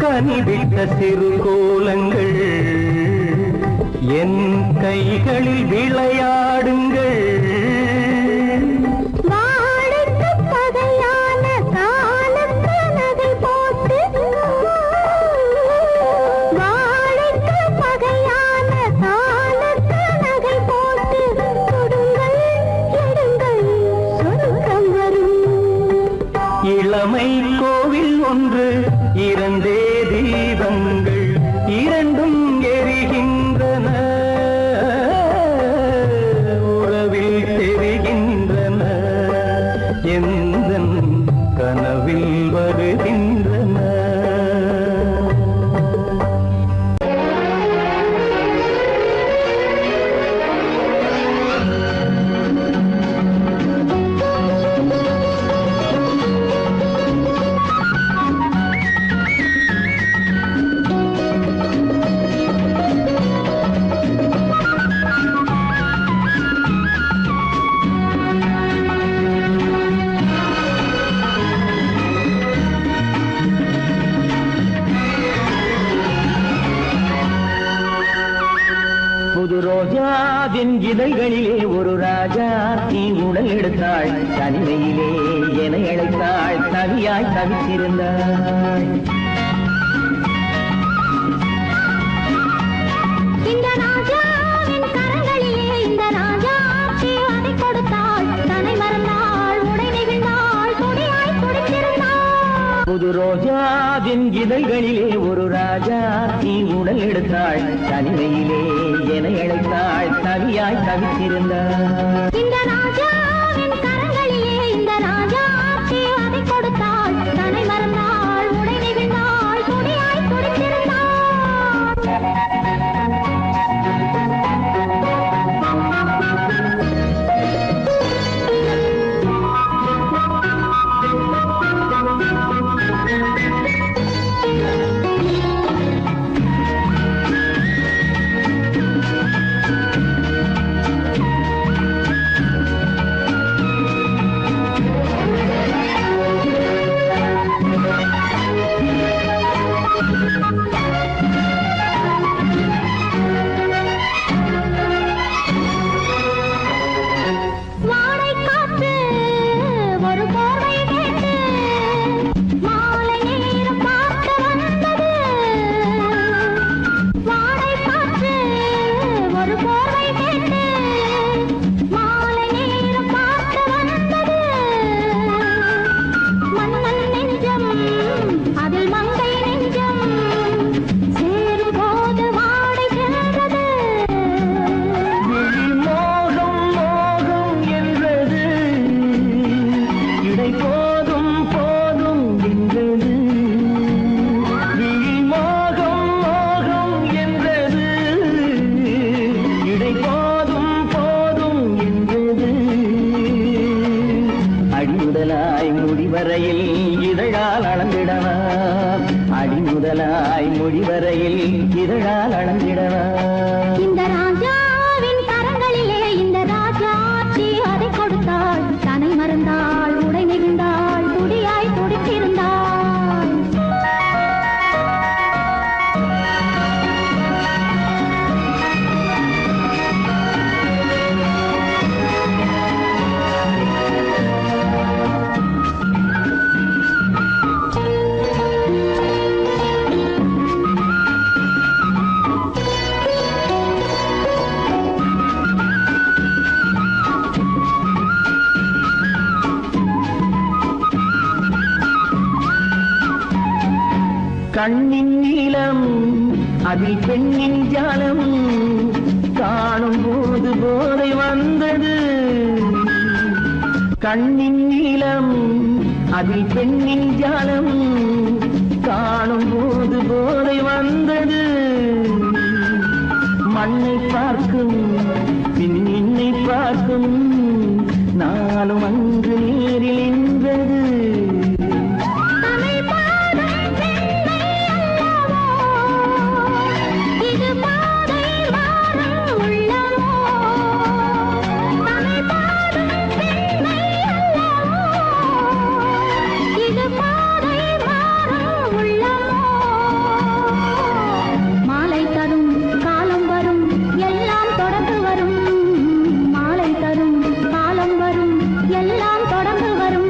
கனிவிட்ட சிறு கோலங்கள் என் கைகளில் விளையாடுங்கள் வாழைக்கு பகையான காலத்து நகை போட்டு வாழைக்கு பகையான காலத்து நகை போட்டு கொடுங்கள் எடுங்கள் சொர்க்கம் வரும் இளமை கோவில் ஒன்று இரண்டே தீபங்கள் இரண்டும் எரிகின்றன உறவில் தெரிகின்றன எந்தன் கனவில் வருகின்றன புது ரோஜாவின் இதழ்களிலே ஒரு ராஜா தீ உடல் எடுத்தாள் தனிமையிலே என அழைத்தாள் தனியாய் தவித்திருந்தாள் இந்த ராஜாவின் கரங்களிலே இந்த ராஜா அதை கொடுத்தாள் தன்னை மறந்தாள் உடை நெகிழ்ந்தாள் துணியாய் துடித்திருந்தாள் புது ரோஜாவின் இதழ்களிலே ஒரு ராஜா தீ உடல் எடுத்தாள் தனிமையிலே என அழைத்தாள் தனியாய் தவித்திருந்தாள் இந்த ராஜாவின் கரங்களிலே இந்த ராஜா அதை கொடுத்தாள் தன்னை மறந்தாள் உடை நெகிழ்ந்தாள் துணியாய் துடித்திருந்தாள் பார்வை கேட்டு மாலை நேரம் பார்க்க வந்தது வாடை காற்று ஒரு போர்வை கேட்டு மாலை நேரம் பார்க்க வந்தது மன்னன் நெஞ்சம் அதில் மங்கை நெஞ்சம் சேரும் போது வாடை சென்றது மோகம் மோகம் என்றது இடை போதும் போதும் என்றது மோகம் மோகம் என்றது இடை போதும் போதும் என்றது அடிமுதலாய் முடிவரையில் இதழால் அளந்திடலாம் அடிமுதலாய் முடிவரையில் இதழால் அளந்திடலாம் இந்த ராஜாவின் கரங்களிலே இந்த ராஜாச்சி அதை கொடுத்தாள் தன்னை மறந்தாள் உடை நெகிழ்ந்தாள் துடியாய் துடித்திருந்தாள் கண்ணின் நீளம் அதில் பெண்ணின் ஜாலம் காணும் போது போதை வந்தது கண்ணின் நீளம் அதில் பெண்ணின் ஜாலம் காணும் போது போதை வந்தது மண்ணை பார்க்கும் பின் என்னை பார்க்கும் நானும் அங்கு நேரில் நின்றது தமிழ் பாடும் பெண்ணை அல்லவோ இது பாதை மாறும் உள்ளமோ தமிழ் பாடும் பெண்ணை அல்லவோ இது பாதை மாறும் உள்ளமோ மாலை தரும் காலம் வரும் எல்லாம் தொடர்ந்து வரும் மாலை தரும் காலம் வரும் எல்லாம் தொடர்ந்து வரும்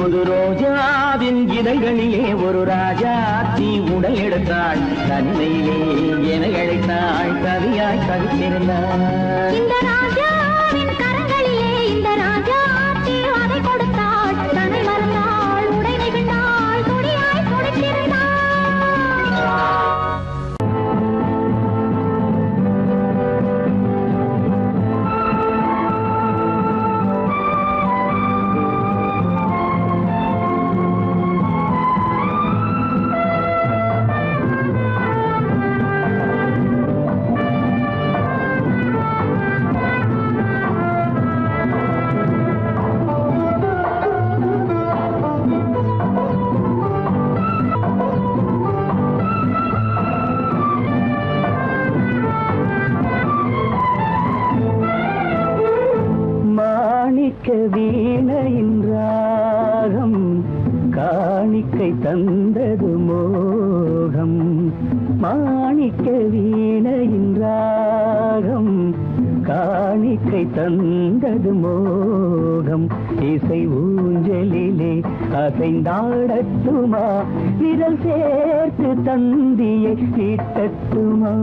ஒரு ரோஜாவின் இதழ்களிலே ஒரு ராஜாத்தி உடல் எடுத்தாள் தனிமையிலே என அழைத்தாள் கவியாய் கவித்திருந்தாள் இந்த ராஜாவின் கரங்களிலே இந்த ராஜாச்சி அதை கொடுத்தாள் தன்னை மறந்தாள் உடை நெகிழ்ந்தாள் துடியாய் துடித்திருந்தாள் மாணிக்க வீணையின் ராகம் காணிக்கை தந்தது மோகம் மாணிக்க வீணையின் ராகம் காணிக்கை தந்தது மோகம் இசை ஊஞ்சலிலே அசைந்தாடட்டுமா விரல் சேர்த்து தந்தியை நீட்டட்டுமா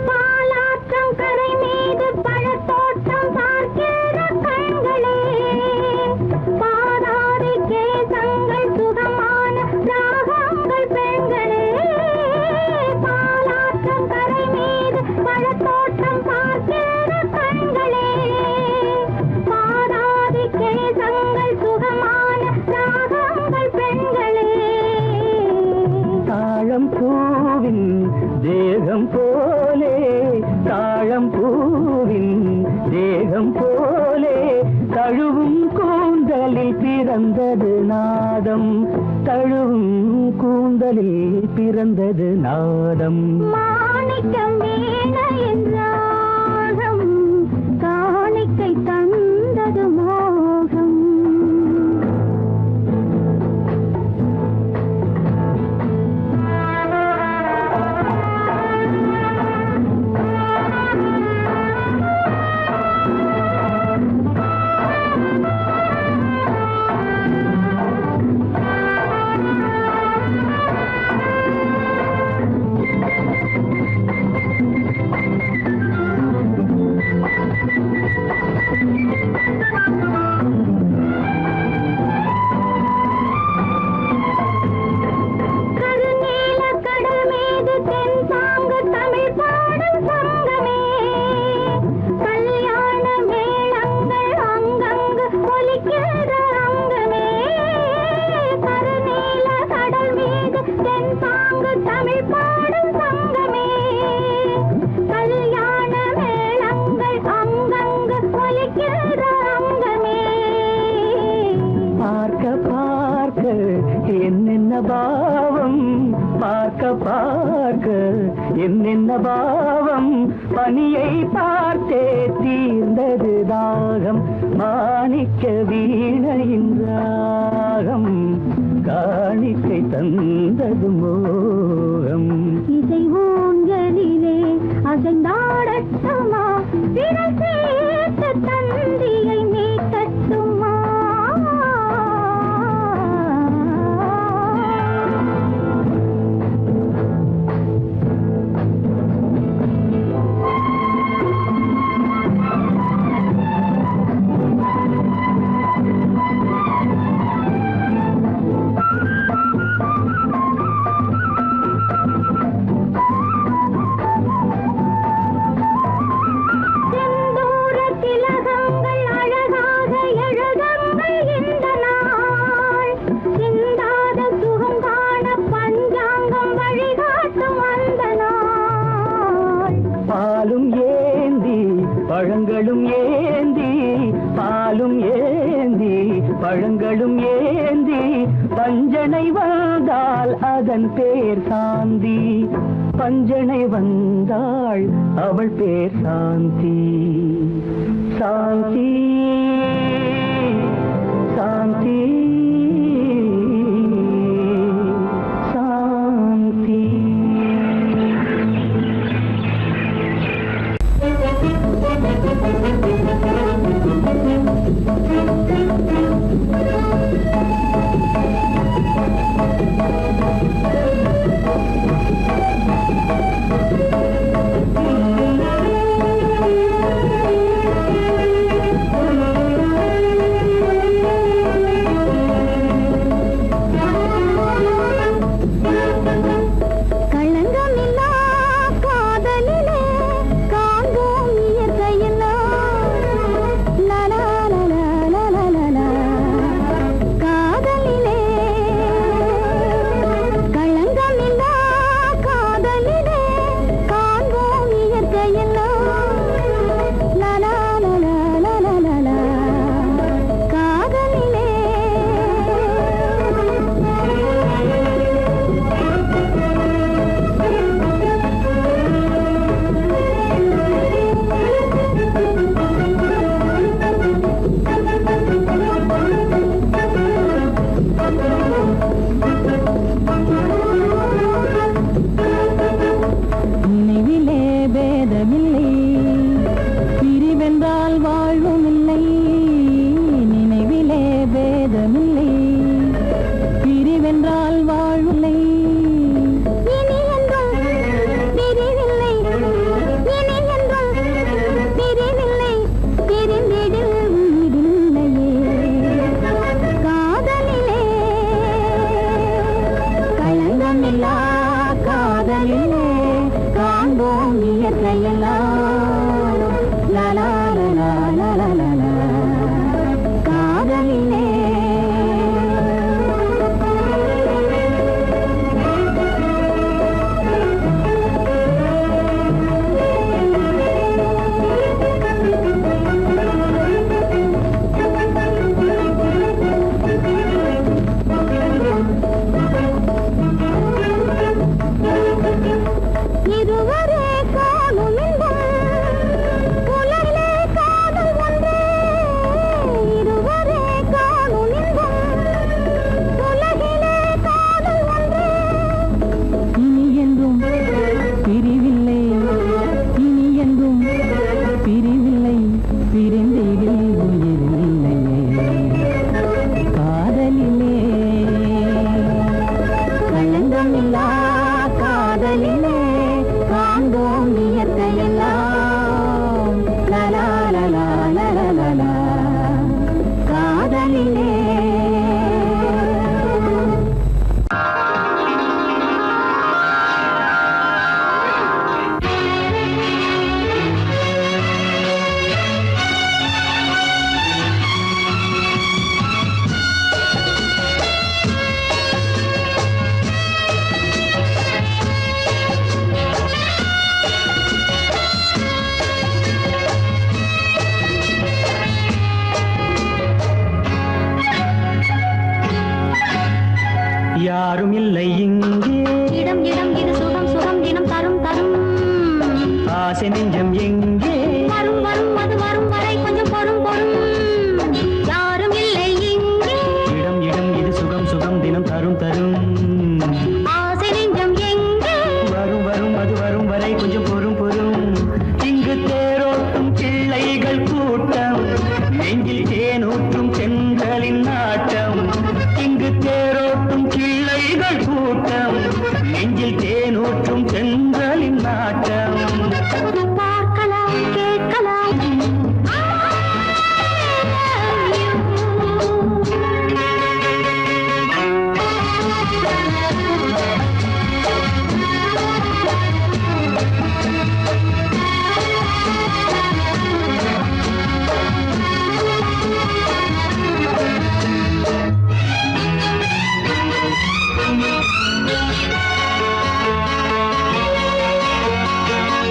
பாலாற்றம் கரை மீது பழத்தோட்டம் பார்க்கிற கண்களே பாதாதி கேசங்கள் சுகமான ராகங்கள் பெண்களே பாலாற்றம் கரை மீது பழத்தோட்டம் பார்க்கிற கண்களே பாதாதி கேசங்கள் சுகமான ராகங்கள் பெண்களே தாழம் பூவின் தேகம் போலே தாழம் பூவின் தேகம் போலே தழுவும் கூந்தலில் பிறந்தது நாதம் தழுவும் கூந்தலில் பிறந்தது நாதம் மாணிக்கம் வீணையின் ராகம் காணிக்கை தந்தது மோகம் துடிக்கின்ற அங்கமே. பார்க்க பார்க்க என்னென்ன பாவம், பார்க்க பார்க்க என்னென்ன பாவம், பனியை பார்த்தே தீர்ந்தது தாகம், மாணிக்க வீணையின் ராகம், காணிக்கை தந்தது மோகம். இசை ஊஞ்சலிலே அசைந்தாடட்டுமா, விரல் சேர்த்து தந்தியை மீட்டட்டுமா. செந்தூர திலகங்கள் அழகாக எழுதங்கள் இந்த நாள், சிந்தாத சுகம் காண பஞ்சாங்கம் வழிகாட்டும் அந்த நாள். பாலும் ஏந்தி பழங்களும் ஏந்தி, பாலும் ஏந்தி பழங்களும் ஏந்தி, பஞ்சனை வந்தால் அதன் பேர் சாந்தி, பஞ்சனை வந்தாள் அவள் பேர் சாந்தி. சாந்தி சாந்தி சாந்தி. களங்கமில்லா காதலிலே காண்போம் இயற்கையெல்லாம். லலா லலா லலா லலா. காதலிலே களங்கமில்லா காதலிலே காண்போம் இயற்கையெல்லாம். லலா லலா லலா லலா. காதலிலே நினைவிலே பேதமில்லை, பிரிவென்றால் வாழ்வும் இல்லை. நினைவிலே பேதமில்லை, பிரிவென்றால் வாழ்வில்லை. இனி என்றும் பிரிவில்லை, இனி என்றும் பிரிவில்லை, பிரிந்திடில் உயிரில்லையே. காதலிலே களங்கமில்லா காதலிலே காண்போம் இயற்கையெல்லாம். லலா லலா லலா லலா. காதலிலே இருவரே காணும் இன்பம் ஆசை நெஞ்சம் எங்கே வரும் வரும் அது வரும் வரை கொஞ்சம் பொறும் பொறும் யாரும் இல்லை இங்கே இடம் இடம் இது சுகம் சுகம் தினம் தரும் தரும் ஆசை நெஞ்சம் எங்கே வரும் வரும் அது வரும் வரை கொஞ்சம் பொறும் பொறும் இங்கு தேரோட்டும் பிள்ளைகள் கூட்டம் நெஞ்சில் தேனூற்றும் செங்கலின் நாட்டம் இங்கு தேரோட்டும் பிள்ளைகள் கூட்டம் நெஞ்சில் தேனூற்றும் செங்கலின் நாட்டம் பார்க்கலாம் கேட்கலாம்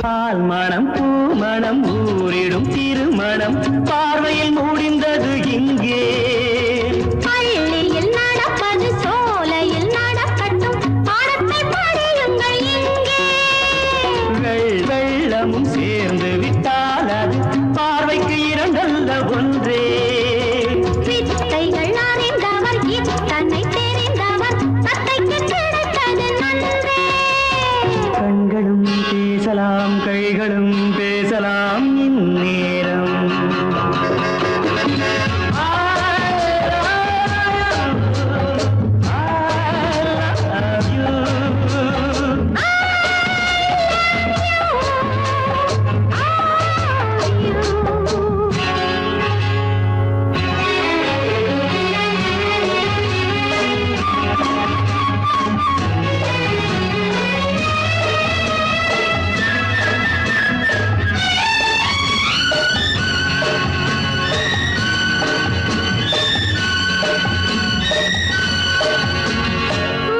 பால் மணம் பூ மணம் ஊரிடும் திருமணம் பார்வையில் முடிந்தது இங்கே பள்ளியில் நடப்பது சோலையில் நடக்கட்டும் பாடத்தை படியுங்கள் இங்கே வெள்ளமும் சேர்ந்து விட்டால் அது பார்வைக்கு இரண்டல்ல ஒன்றே வித்தைகள் அறிந்தவர் இத்தனை தெரிந்தவர் தத்தைக்கு கிடைத்தது நன்றே கண்களும் பேசலாம் கைகளும் பேசலாம் இந்நேரம்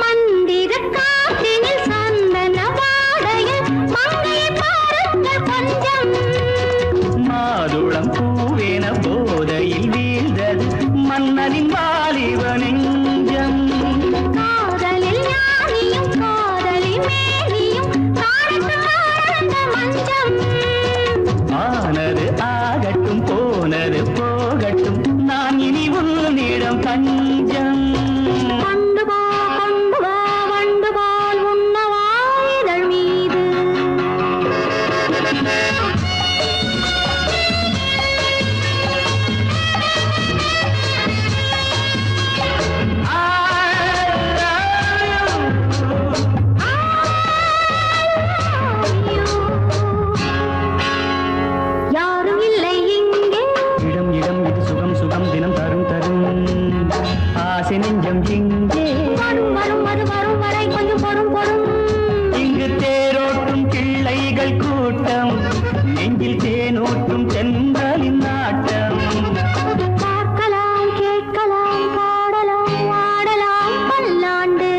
மந்திர காற்றினில் சந்தன வாடையில் மங்கையை பாருங்கள் கொஞ்சம் மாதுளம் பூவேன போதையில் வீழ்ந்தது மன்னனின் வாலிப நெஞ்சம் காதலில் ஞானியும் காதலி மேனியும் காணித்து காணந்த மஞ்சம் ஆனது ஆகட்டும் போனது போகட்டும் நான் இனி உன்னிடம் தஞ்சம் கொண்டு வா வண்டு போல் உண்ணவா இதழ் மீது யாரும் இல்லை இங்கே இடம் இடம் இது சுகம் சுகம் தினம் தரும் தரும் ஆசை நெஞ்சம் எங்கே வரும் வரும் அது வரும் வரை கொஞ்சம் பொறும் பொறும் இங்கு தேரோட்டும் பிள்ளைகள் கூட்டம் நெஞ்சில் தேனூற்றும் சென்றலின் நாட்டம் பார்க்கலாம் கேட்கலாம் பாடலாம் ஆடலாம் பல்லாண்டு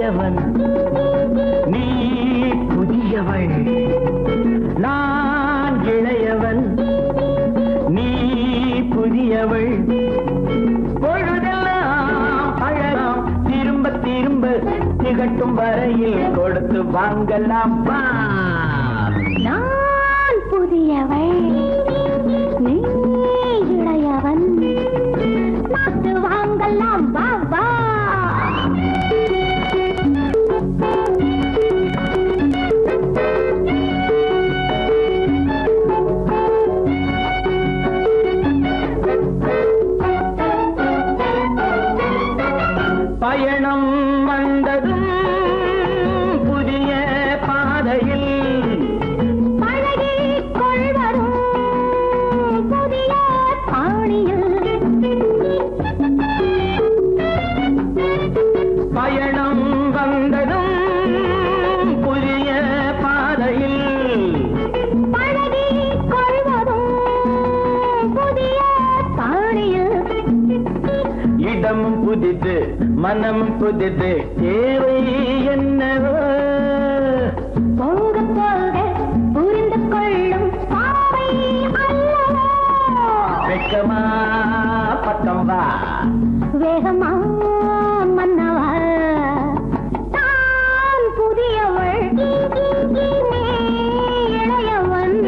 பழையவன் நீ புதியவள் நான் இளையவன் நீ புதியவள் பொழுதெல்லாம் பழகம் திரும்ப திரும்ப திகட்டும் வரையில் கொடுத்து வாங்கலாம் வா. நான் புதியவள் நீ இளையவன் பார்த்து வாங்கலாம் வா வா. பயணம் வந்ததும் புதிய பாதையில் பழகிக் கொள்வரும் புதிய பாணியில் பயணம் வந்ததும் புதிய பாதையில் பழகிக் கொள்வரும் புதிய பாணியில் இடமும் புதிது மனமும் புதிது தேவை என்னவோ போக போக புரிந்து கொள்ளும் பாவை அல்லவோ. வெக்கமா பக்கம் வா வேகமா மன்னவா தான் புதியவள் நீ இளையவன்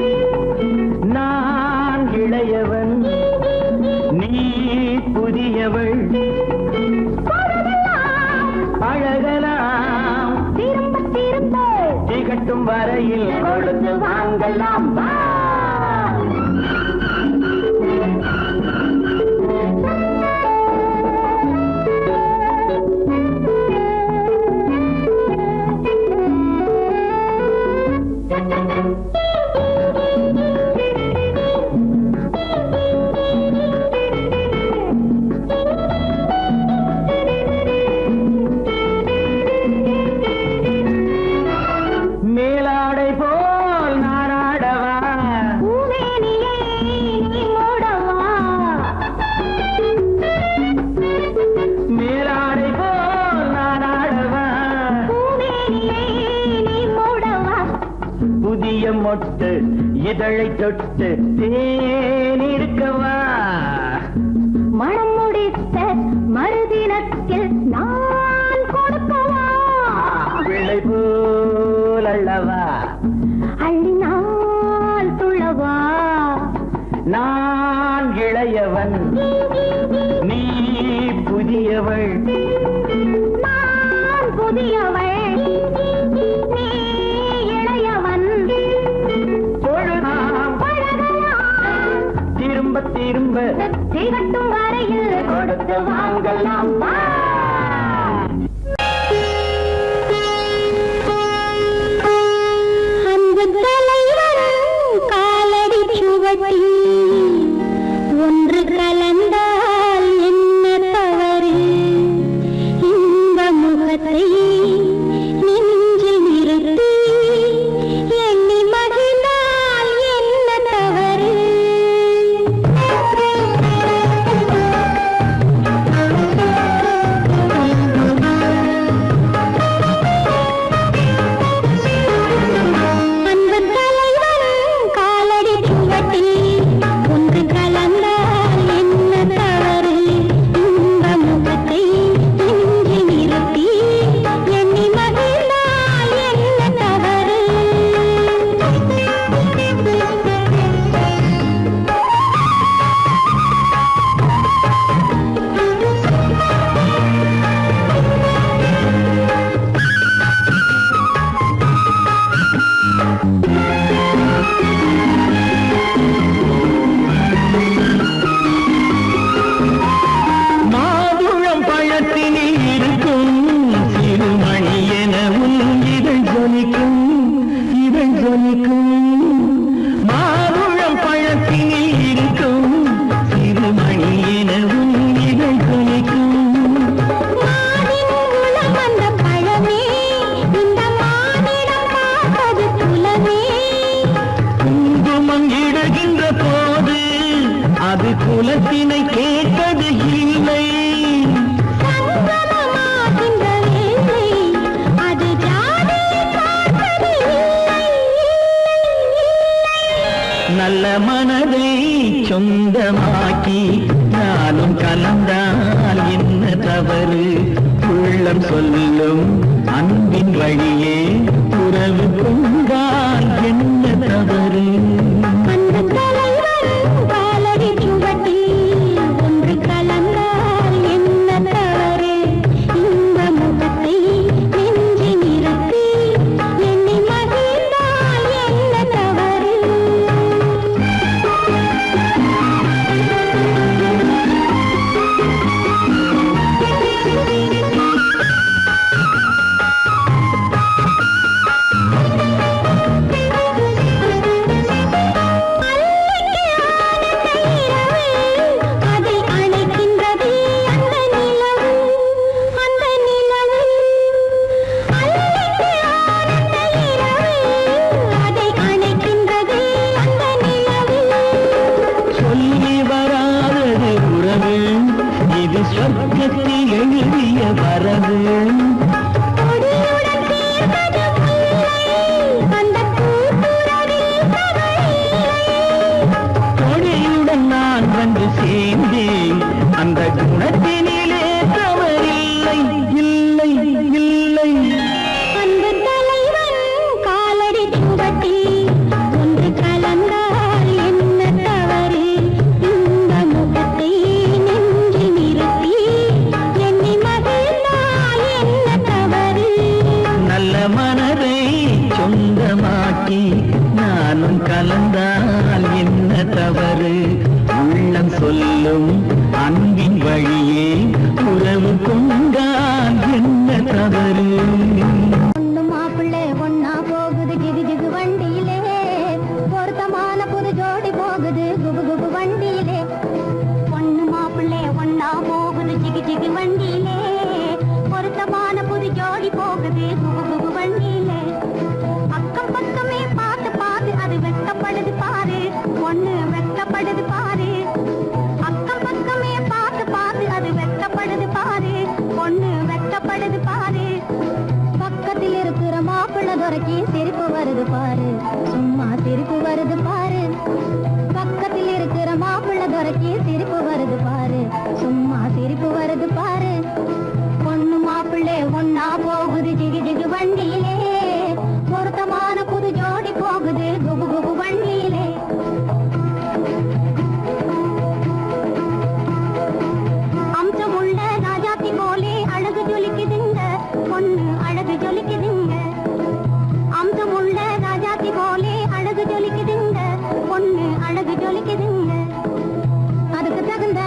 நான் இளையவன் நீ புதியவள் பழகலாம் திரும்ப திரும்ப திகட்டும் வரையில் கொடுத்து வாங்கலாம் வா. மேலாடை போல் நாராடவா பூமேனியை நீ மூடவா. மேலாடை போல் நாராடவா பூமேனியை நீ மூடவா. புதிய மொட்டு இதழை தொட்டு தேனிருக்கவா மனம் முடித்த மறுதினத்தில் நான் கொடுக்கவா. பிள்ளை போல் அல்லவா அள்ளினால் துள்ளவா. நான் இளையவன் நீ புதியவள் நான் புதியவள் நீ இளையவன் பொழுதாம் பழகலாம் திரும்ப திரும்ப திகட்டும் வரையில் கொடுத்து வாங்கலாம் வா. அந்த தலைவரும் காலடி சுவடி ஒன்று கலந்தால் என்ன தவறு இந்த முகத்தை நெஞ்சில் நிறுத்தி எண்ணி மகிழ்ந்தால் என்ன தவறு. சொந்தமாக்கி நானும் கலந்தால் என்ன தவறு உள்ளம் சொல்லும் அன்பின் வழியே உறவு கொண்டால் என்ன தவறு அந்த தலைவன் காலடி சுவட்டில் ஒன்று கலந்தால் என்ன தவறு இந்த முகத்தை நெஞ்சி நிறுத்தி எண்ணி மகிழ்ந்தால் என்ன தவறு அதை அணைக்கின்றது அந்த நிலவு அந்த நிலவு அல்லைக்கு ஆனந்த இரவு அதை அணைக்கின்றது அந்த நிலவு சொல்லி வராதது உறவு இது சொர்க்கத்தில் எழுதிய வரவு கொடியுடன் தீர்ந்தது முல்லை அந்த கூட்டுறவில் தவறில்லை கொடியுடன் நான் வந்து சேர்ந்தேன் அந்த குணத்தினிலே தவறில்லை இல்லை இல்லை அன்பு தலைவன் காலடி சுவட்டில் ஒன்று கலந்தால் என்ன தவறு இந்த முகத்தை நெஞ்சி நிறுத்தி எண்ணி மகிழ்ந்தால் என்ன தவறு நல்ல மனதை சொந்தமாக்கி நானும் கலந்தால் என்ன தவறு உள்ளம் சொல்லும் அன்பின் வழியே உறவு கொண்டால் என்ன தவறு பொண்ணு மாப்பிள்ளை ஒன்னா போகுது ஜிகு ஜிகு வண்டியிலே பொருத்தமான புது ஜோடி போகுது குபு குபு வண்டியிலே பொண்ணு மாப்பிள்ளை ஒன்னா போகுது ஜிகு ஜிகு வண்டியிலே பொருத்தமான புது ஜோடி போகுது குபு குபு வண்டியிலே அக்கம் பக்கமே பார்த்து பார்த்து அது வெட்டப்படுது பாரு பொண்ணு வெட்டப்படுது பாரு அக்கம் பக்கமே பார்த்து பார்த்து அது வெட்டப்படுது பாரு பொண்ணு வெட்டப்படுது பாரு பக்கத்தில் இருக்கிற மாப்பிள்ளை துறைக்கு சிரிப்பு வருது பாரு சும்மா சிரிப்பு வருது பாரு பக்கத்தில் இருக்கிற மாப்பிள்ளை துறைக்கு சிரிப்பு வருது பாரு சும்மா சிரிப்பு வருது பாரு பொண்ணு மாப்பிள்ளை ஒன்னா போகுது ஜிகு ஜிகு வண்டியிலே பொருத்தமான புது ஜோடி போகுது குபு குபு வண்டியிலே அம்சமுள்ள ராஜாத்தி போலே அழகு ஜொலிக்குதுங்க பொண்ணு அழகு ஜொலிக்குதுங்க அம்சமுள்ள ராஜாத்தி போலே அழகு ஜொலிக்குதுங்க பொண்ணு அழகு ஜொலிக்குதுங்க அதுக்கு தகுந்த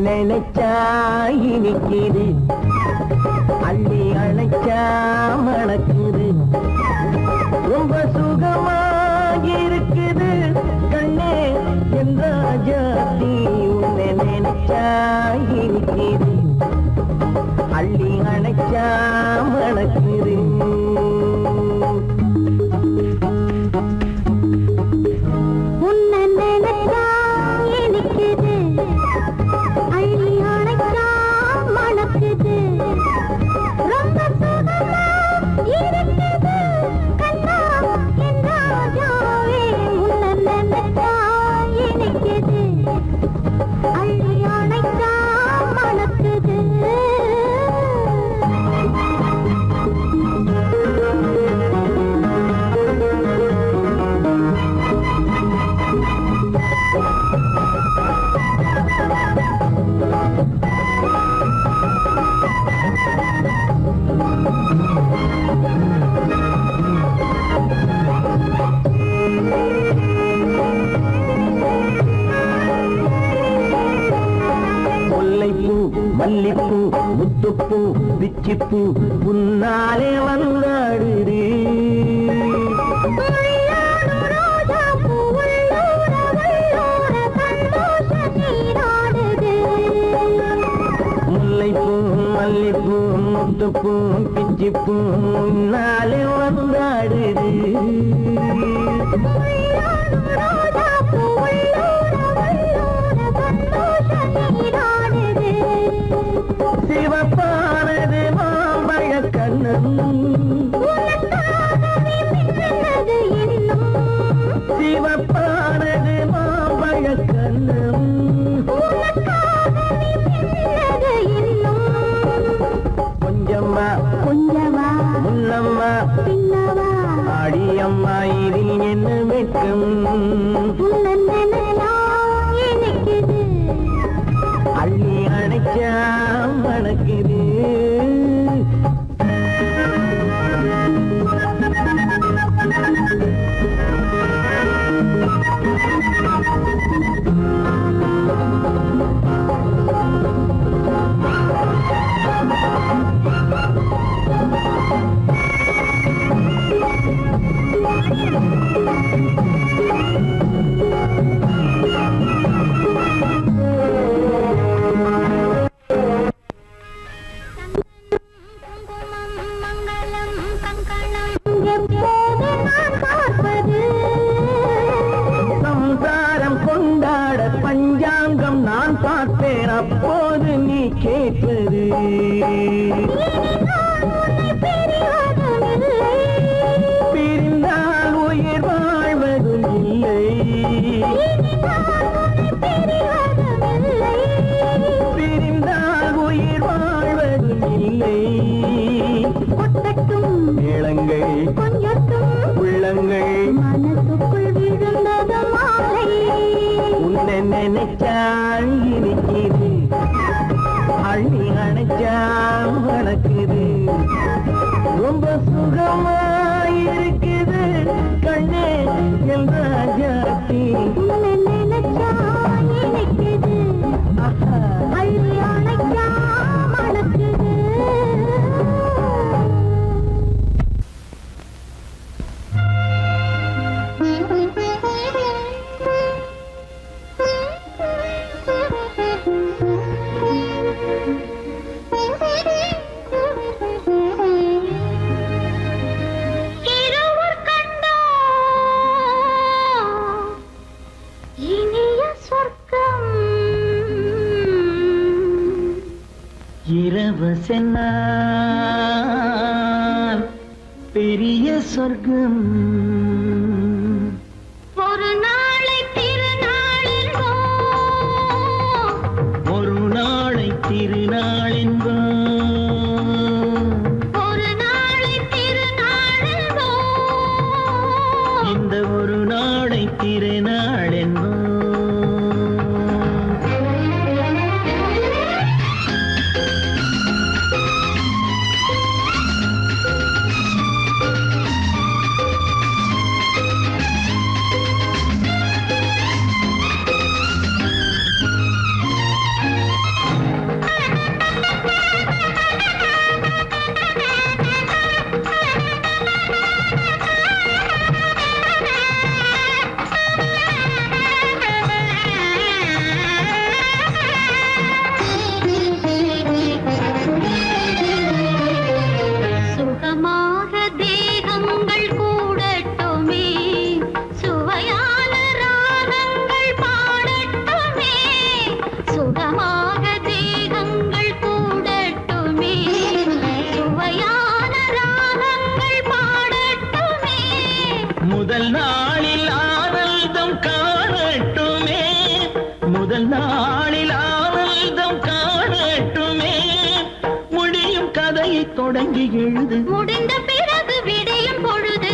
நினைச்சா இனிக்குது, அள்ளி அணைச்சா மணக்குது, ரொம்ப சுகமா இருக்குது கண்ணே என் ராஜாத்தி. உன்னை நினைச்சா இனிக்குது, அள்ளி அணைச்சா மணக்குது. மல்லிப்பூ முத்துப்பூ பிச்சிப்பூ உன்னாலே வந்தாடுது. முல்லைப்பூ மல்லிப்பூ முத்துப்பூ பிச்சிப்பூ உன்னாலே வந்தாடுது. கண்ணம் கொஞ்சம்மா கொஞ்சவா முன்னம்மா பின்னவா அடியம்மா இதில் என்ன வெட்கம் எனக்குது அள்ளி அணைச்சா மணக்குது சம்சாரம் கொண்டாட பஞ்சாங்கம் நான் பார்த்தேன் அப்போது நீ கேட்பது பிரிந்தால் உயிர் வாழ்வதும் இல்லை பிரிந்தால் உயிர் வாழ்வதும் இல்லை மேளங்கள் உள்ளங்கள் மனசுக்குள் விழுந்தது மாலை உன்னை நினைச்சால் இருக்குது அள்ளி அணைச்சா வணக்குது ரொம்ப சுகமாயிருக்குது கண்ணே என் ராஜாத்தி உன்னை நினைச்சா எனக்குது அள்ளி அணைச்சா மணக்குது இருவர் கண்டோ இனிய சொர்க்கம் இரவு சென்னால் பெரிய சொர்க்கம் ஒரு நாளை திருநாளிலோ ஒரு நாளை திருநாள் ஒரு நாளை திருநாளிலோ இந்த ஒரு நாளை திருநாள் என்போம் சுகமாக தேகங்கள் கூடட்டுமே சுவையான ராகங்கள் பாடட்டுமே சுகமாக தேகங்கள் கூடட்டுமே சுவையான ராகங்கள் பாடட்டுமே முதல் நாளில் ஆனந்தம் காணட்டுமே முதல் நாளில் ஆனந்தம் காணட்டுமே முடியும் கதையை தொடங்கி எழுது முடிந்த பிறகு விடியும் பொழுது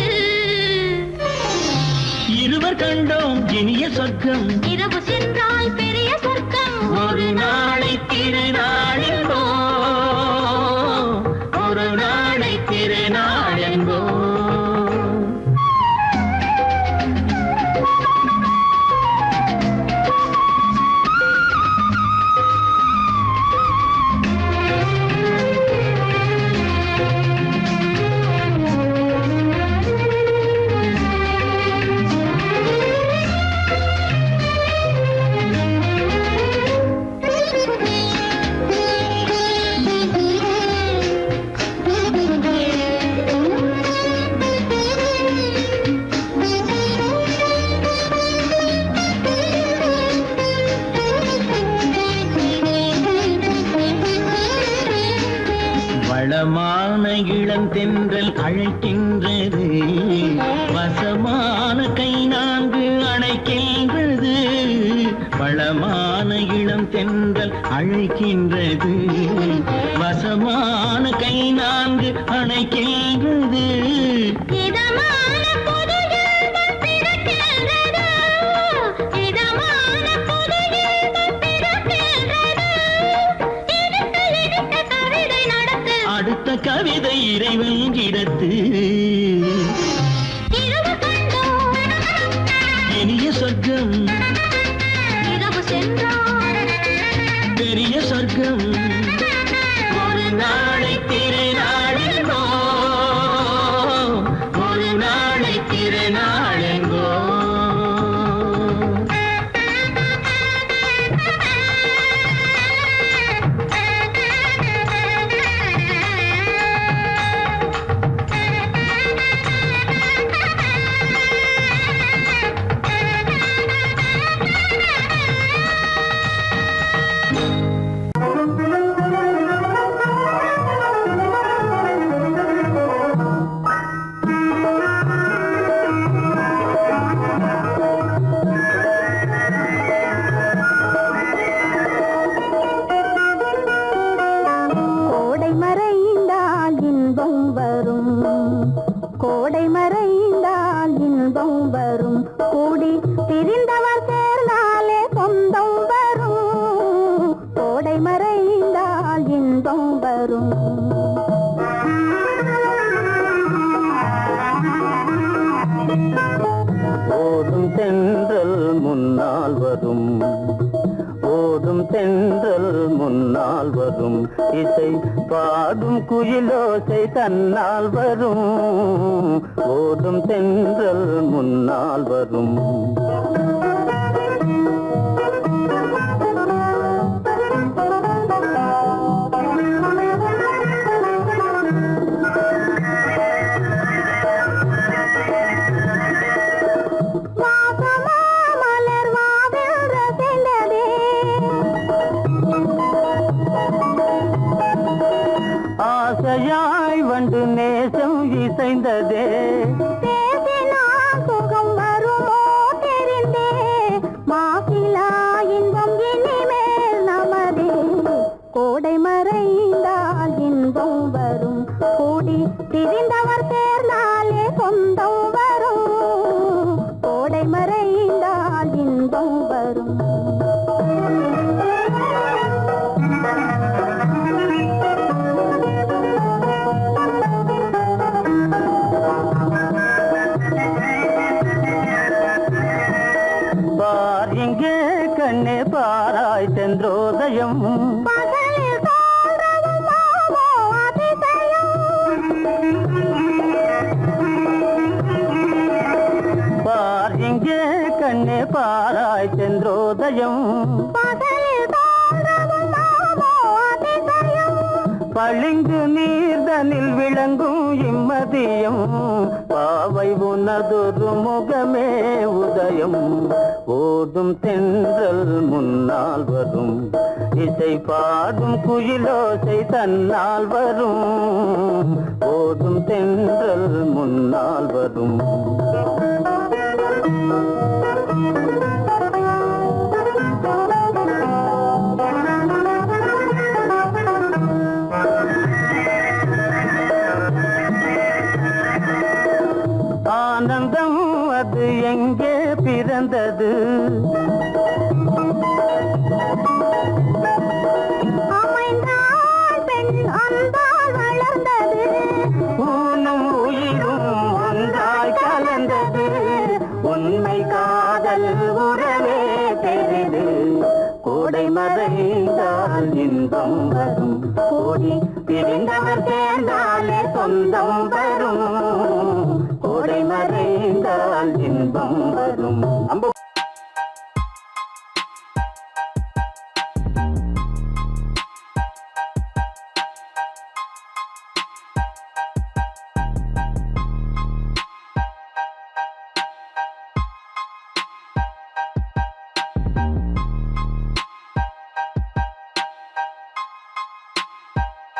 இருவர் கண்டோம் இனிய சொர்க்கம் இரவு சென்றால் பெரிய சொர்க்கம் ஒரு நாளை திருநாள் என்போம் ஒரு நாளை திருநாள் என்போம் வளமான இளந்தென்றல் அழைக்கின்றது வசமான கை நான்கு அணைக்கின்றது வள வளமான இளம் தென்றல் அழைக்கின்றது, வசமான கை நான்கு அணைக்கின்றது. இதமான புது இன்பம் பிறக்கின்றது, இதமான புது இன்பம் பிறக்கின்றது. இனிக்க இனிக்க கவிதை நடத்து, அடுத்த கவிதை இறைவன் இடத்து. இரவு கண்டோம் இனிய சொர்க்கம், இரவு சென்றோம் பெரிய சொர்க்கம். ஒரு நாளை திருநாளெங்கோ, ஒரு நாளை திருநாளெங்கோ. கோடை மறைந்தால் இன்பம் வரும், கோடை மறைந்தால் இன்பம் வரும். கூடி பிரிந்தவர் சேர்ந்தாலே சொந்தம் வரும், கோடை மறைந்தால் இன்பம் வரும். ஓடும் தென்றல் முன்னால் வரும், ஓடும் தென்றல் முன்னால் வரும். இசை பாடும் குயிலோசை தன்னால் வரும், ஓடும் தென்றல் முன்னால் வரும். வாசமா மலர் வாவென்ற சென்றதே, ஆசையாய் வண்டு நேசம் இசைந்ததே, பேசினால் சுகம் வருமோ தெரிந்தே. மாசிலா இன்பம் இனிமேல் நமதே, கோடை மறைந்தால் இன்பம் வரும். கூடி திரிந்தவர் சேர்ந்தாலே சொந்தம் வரும், கோடை மறைந்தால் இன்பம் வரும். பார் இங்கே கண்ணே பாராய் சென்றோதயம், பகலில் தோன்றவும் மாமோ அதிசயம், பார் இங்கே கண்ணே பாராய் சென்றோதயம். பகலில் தோன்றவும் மாமோ அதிசயம். பளிங்கு நீர்தனில் விளங்கும் இம்மதியம், பாவை உனதொரு முகமே உதயம். ஓடும் தென்றல் முன்னால் வரும், இசை பாடும் குயிலோசை தன்னால் வரும், ஓடும் தென்றல் முன்னால் வரும். ஆனந்தம் அது எங்கே பிறந்தது, அமைந்தாள் பெண் அன்பால் வளர்ந்தது, ஊனும் உயிரும் ஒன்றாய் கலந்தது. உண்மை காதல் உறவே பெரிது, கோடை மறைந்தால் இன்பம் வரும். கூடி பிரிந்தவர் சேர்ந்தாலே சொந்தம் வரும், கோடை மறைந்தால் இன்பம் வரும்.